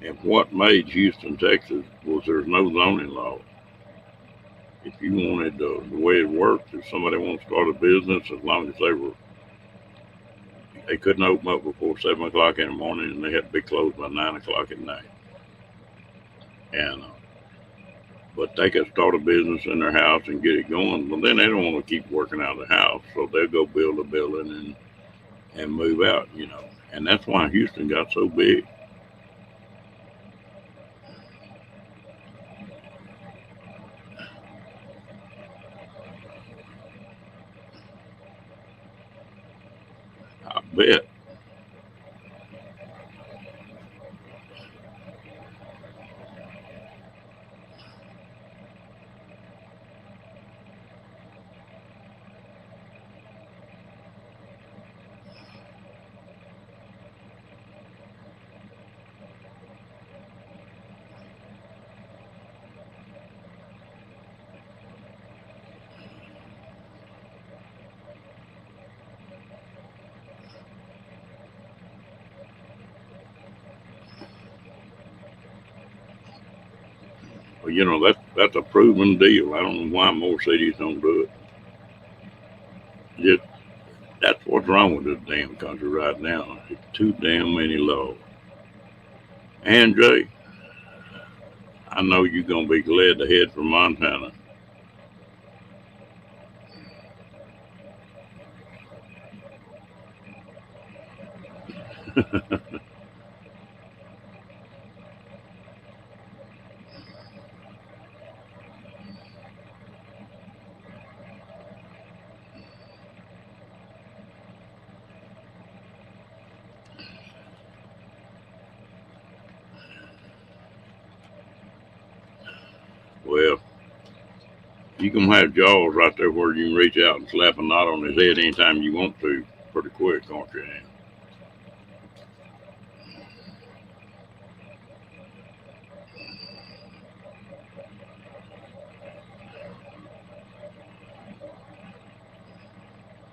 And what made Houston, Texas was there's no zoning law. If you wanted the way it worked, if somebody wanted to start a business, as long as they couldn't open up before 7 o'clock in the morning, and they had to be closed by 9 o'clock at night. And but they could start a business in their house and get it going. But then they don't want to keep working out of the house, so they'll go build a building and move out. You know, and that's why Houston got so big. I bet. Well, you know, that's a proven deal. I don't know why more cities don't do it. Just that's what's wrong with this damn country right now. It's too damn many laws. And Jay, I know you're gonna be glad to head from Montana. Well, you can have jaws right there where you can reach out and slap a knot on his head anytime you want to, pretty quick, aren't you? Ann?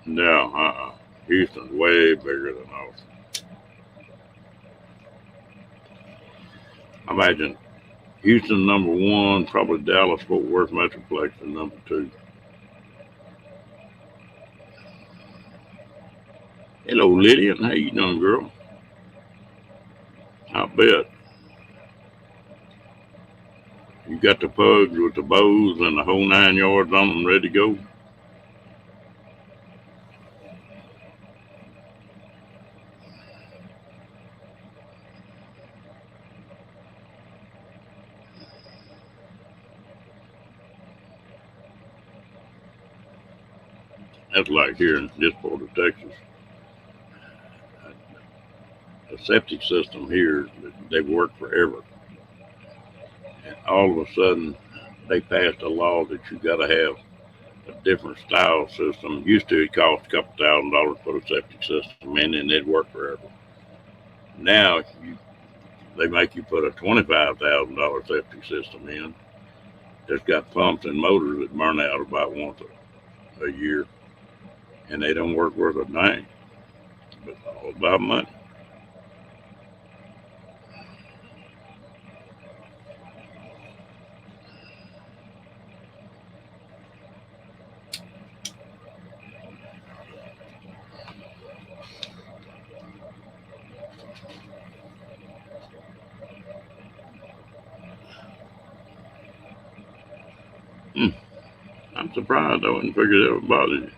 No, Houston's way bigger than Austin. I imagine Houston number one, probably Dallas Fort Worth Metroplex is number two. Hello, Lydia. How you doing, girl? I bet you got the pugs with the bows and the whole 9 yards on them, ready to go. That's like here in this part of Texas. The septic system here, they've worked forever. And all of a sudden, they passed a law that you got to have a different style system. Used to, it cost a couple $1,000 to put a septic system in, and it'd work forever. Now, they make you put a $25,000 septic system in that's got pumps and motors that burn out about once a year, and they don't work worth a dang. But all about money. Hmm. I'm surprised I wouldn't figure that would bother you.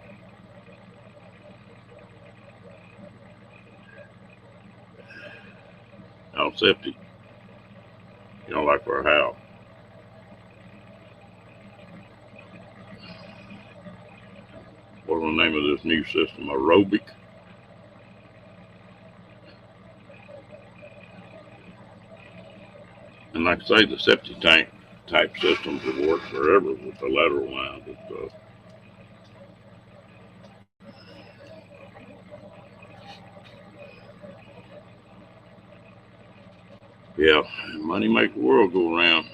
Now, septic, you know, like for a house. What's the name of this new system? Aerobic. And like I say, the septic tank type systems have worked forever with the lateral lines and stuff. Yeah, money make the world go round.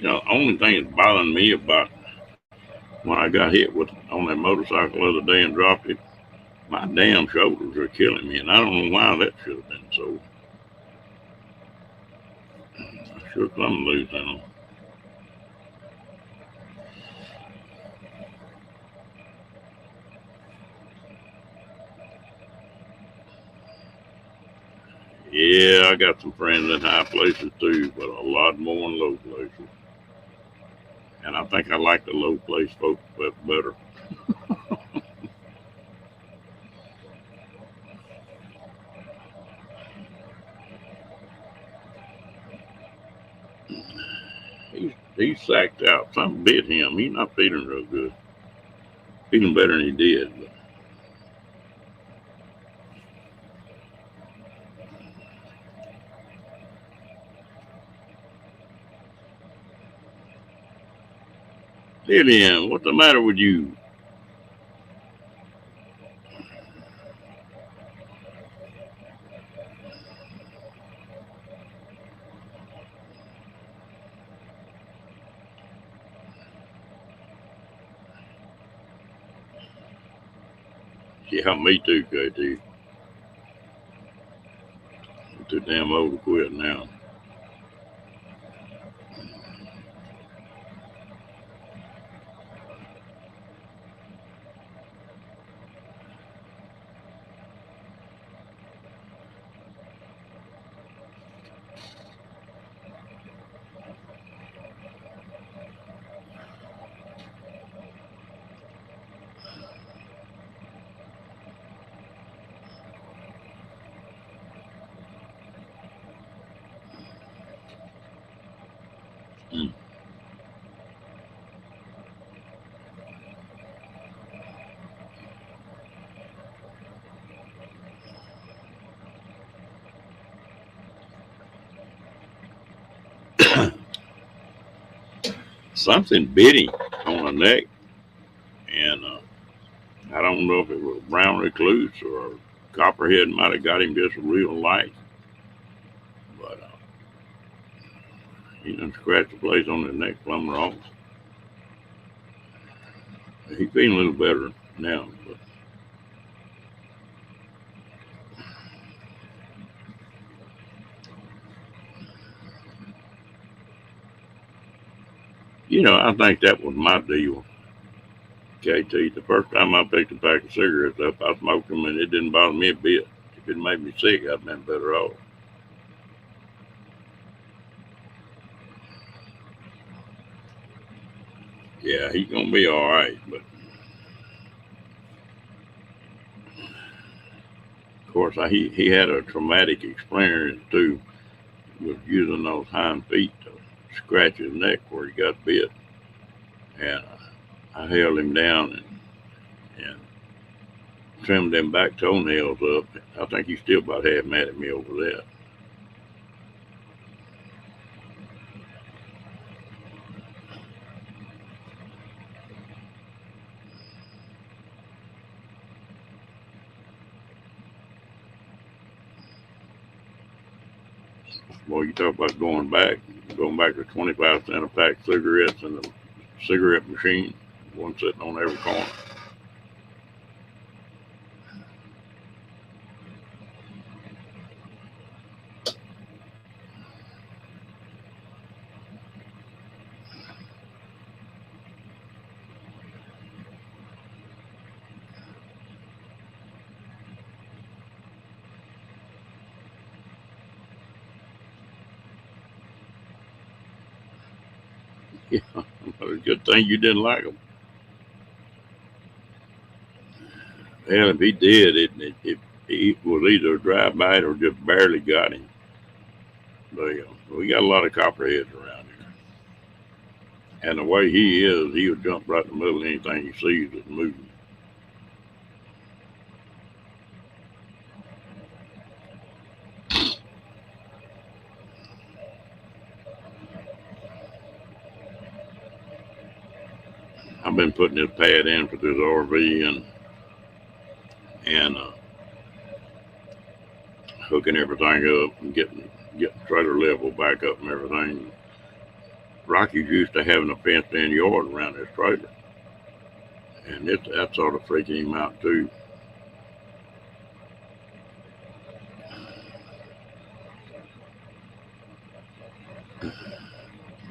Only thing that's bothering me about when I got hit with on that motorcycle the other day and dropped it, my damn shoulders are killing me, and I don't know why that should have been so. I sure come loose in them. Yeah, I got some friends in high places too, but a lot more in low places. And I think I like the low place folks better. He's sacked out. Something bit him. He's not feeling real good. Feeling better than he did. But Lillian, what's the matter with you? Yeah, me too, KT. I'm too damn old to quit now. Mm. Something bit him on the neck, and I don't know if it was brown recluse or copperhead might have got him just real light, but he done scratched the place on his neck plumb off. He's feeling a little better now, but I think that was my deal, KT. The first time I picked a pack of cigarettes up, I smoked them and it didn't bother me a bit. If it made me sick, I'd been better off. Yeah, he's gonna be all right, but of course, he had a traumatic experience too with using those hind feet to scratch his neck where he got bit, and I held him down and trimmed them back toenails up. I think he's still about half mad at me over that. Well, you talk about going back to 25 cents a pack of cigarettes and the cigarette machine, one sitting on every corner. Yeah, but a good thing you didn't like them. Hell, if he did, it was either a dry bite or just barely got him. But we got a lot of copperheads around here. And the way he is, he'll jump right in the middle of anything he sees that's moving. I've been putting this pad in for this RV and hooking everything up and getting trailer level back up and everything. Rocky's used to having a fenced-in yard around his trailer, and that's sort of freaking him out too.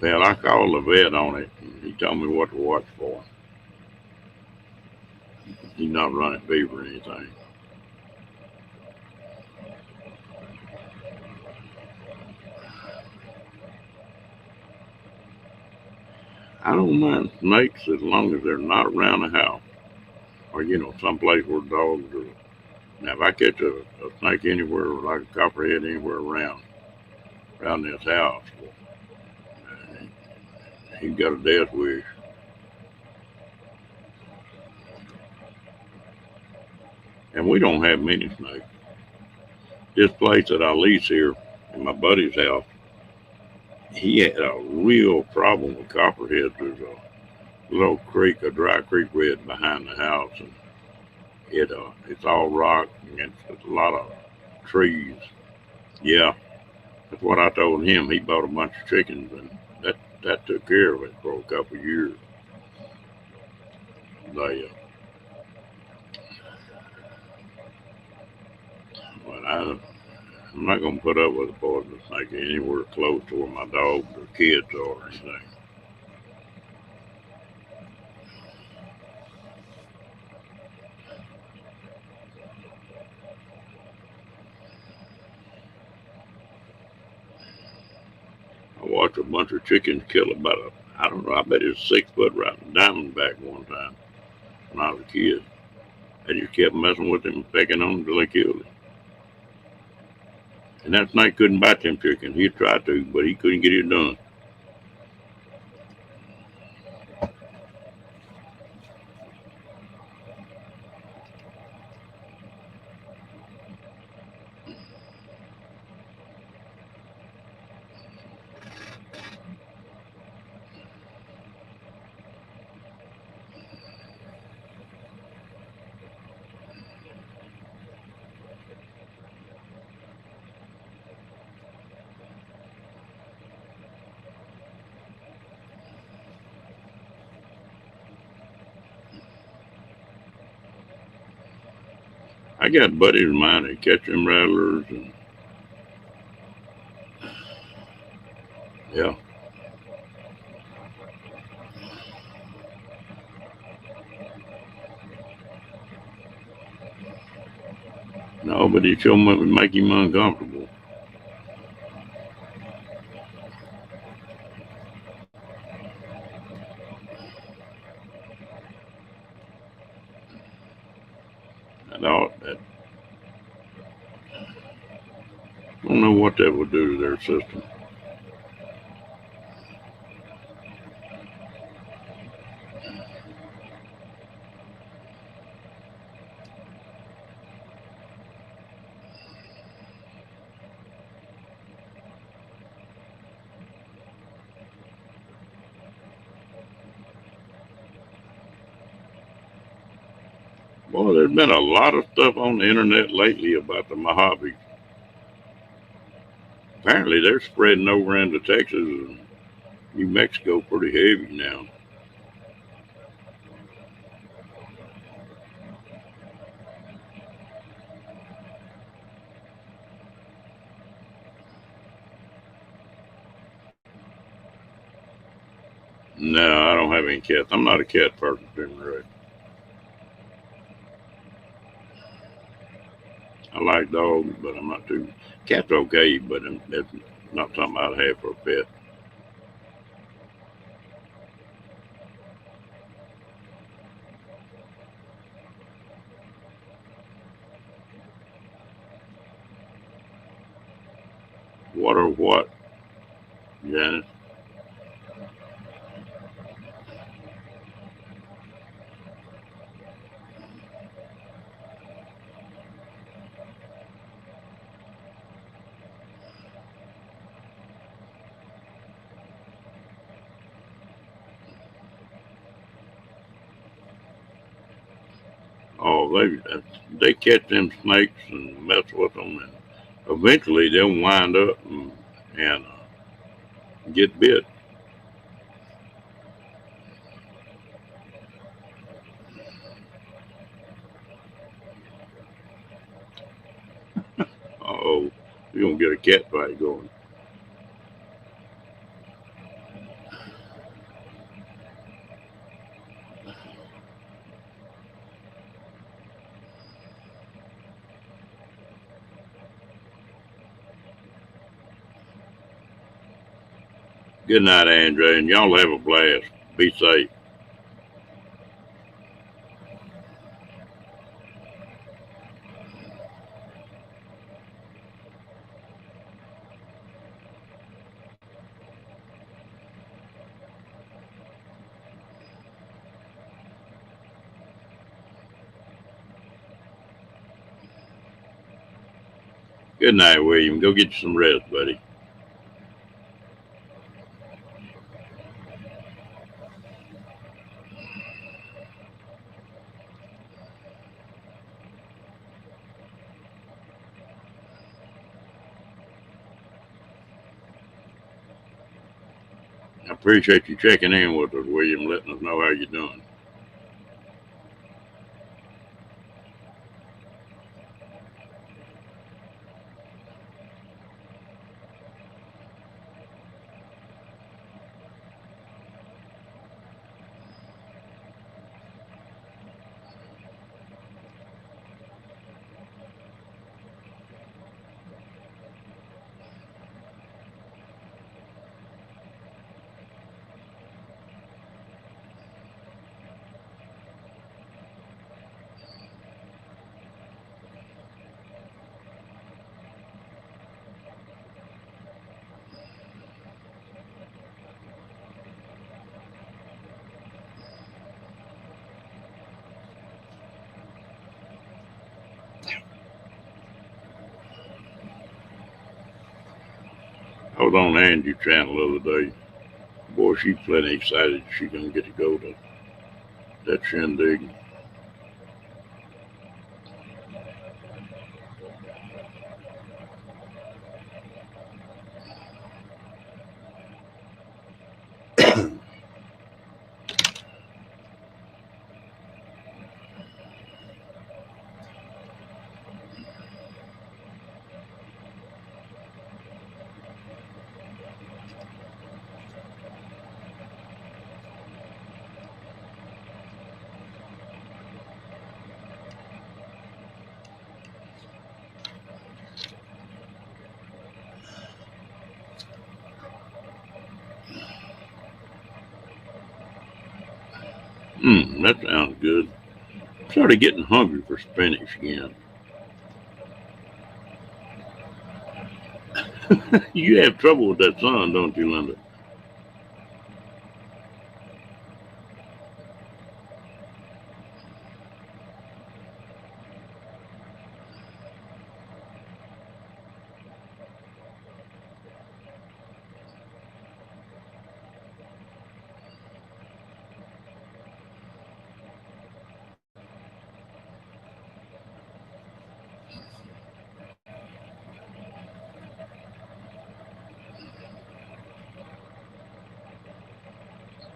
Well, I called the vet on it, and he told me what to watch for. He's not running fever or anything. I don't mind snakes as long as they're not around the house, or someplace where dogs are. Now, if I catch a snake anywhere, like a copperhead anywhere around this house, well, he's got a death wish. And we don't have many snakes. This place that I lease here in my buddy's house, he had a real problem with copperheads. There's a little creek, a dry creek red behind the house, and it's all rock and it's a lot of trees. Yeah, that's what I told him. He bought a bunch of chickens, and that took care of it for a couple of years. They, but I'm not gonna put up with a poisonous snake anywhere close to where my dogs or kids are or anything. I watched a bunch of chickens kill I don't know, I bet it's 6 foot right diamondback one time when I was a kid. They just kept messing with him and pecking on him until they killed him. And that snake couldn't bite them chickens. He tried to, but he couldn't get it done. I got buddies of mine that catch them rattlers, and yeah. No, but it sure would make him uncomfortable. I don't know what that would do to their system. Boy, there's been a lot of stuff on the internet lately about the Mojave. Apparently, they're spreading over into Texas and New Mexico pretty heavy now. No, I don't have any cats. I'm not a cat person, right? I like dogs, but I'm not too. Cats okay, but that's not something I'd have for a pet. What or what, Janice? Oh, they catch them snakes and mess with them, and eventually they'll wind up and get bit. gonna get a cat fight going. Good night, Andre, and y'all have a blast. Be safe. Good night, William. Go get you some rest, buddy. I appreciate you checking in with us, William, letting us know how you're doing. I was on Angie's channel the other day. Boy, she's plenty excited she's gonna get to go to that shindig. That sounds good. Started getting hungry for spinach again. You have trouble with that sun, don't you, Linda?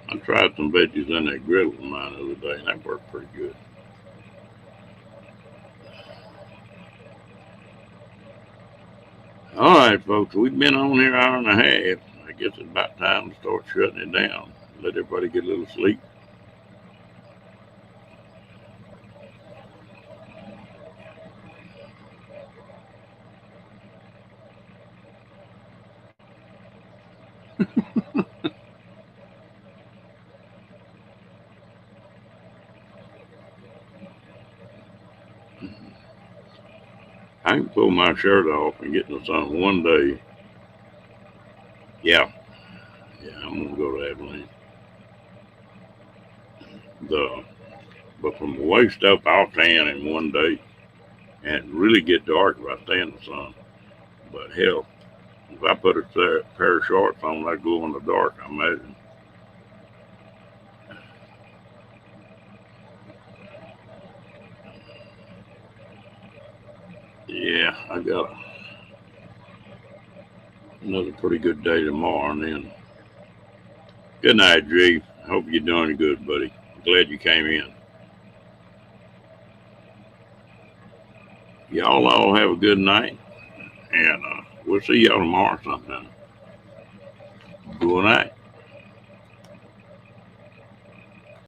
I tried some veggies in that griddle of mine the other day, and that worked pretty good. All right, folks, we've been on here an hour and a half. I guess it's about time to start shutting it down. Let everybody get a little sleep. I can pull my shirt off and get in the sun one day. Yeah, I'm gonna go to Abilene. But from the waist up, I'll tan in one day, and really get dark if I stay in the sun. But hell, if I put a pair of shorts on, I glow in the dark. I imagine. Yeah, I got another pretty good day tomorrow, and then good night, G. Hope you're doing good, buddy. Glad you came in. Y'all all have a good night, and We'll see y'all tomorrow sometime. Good night.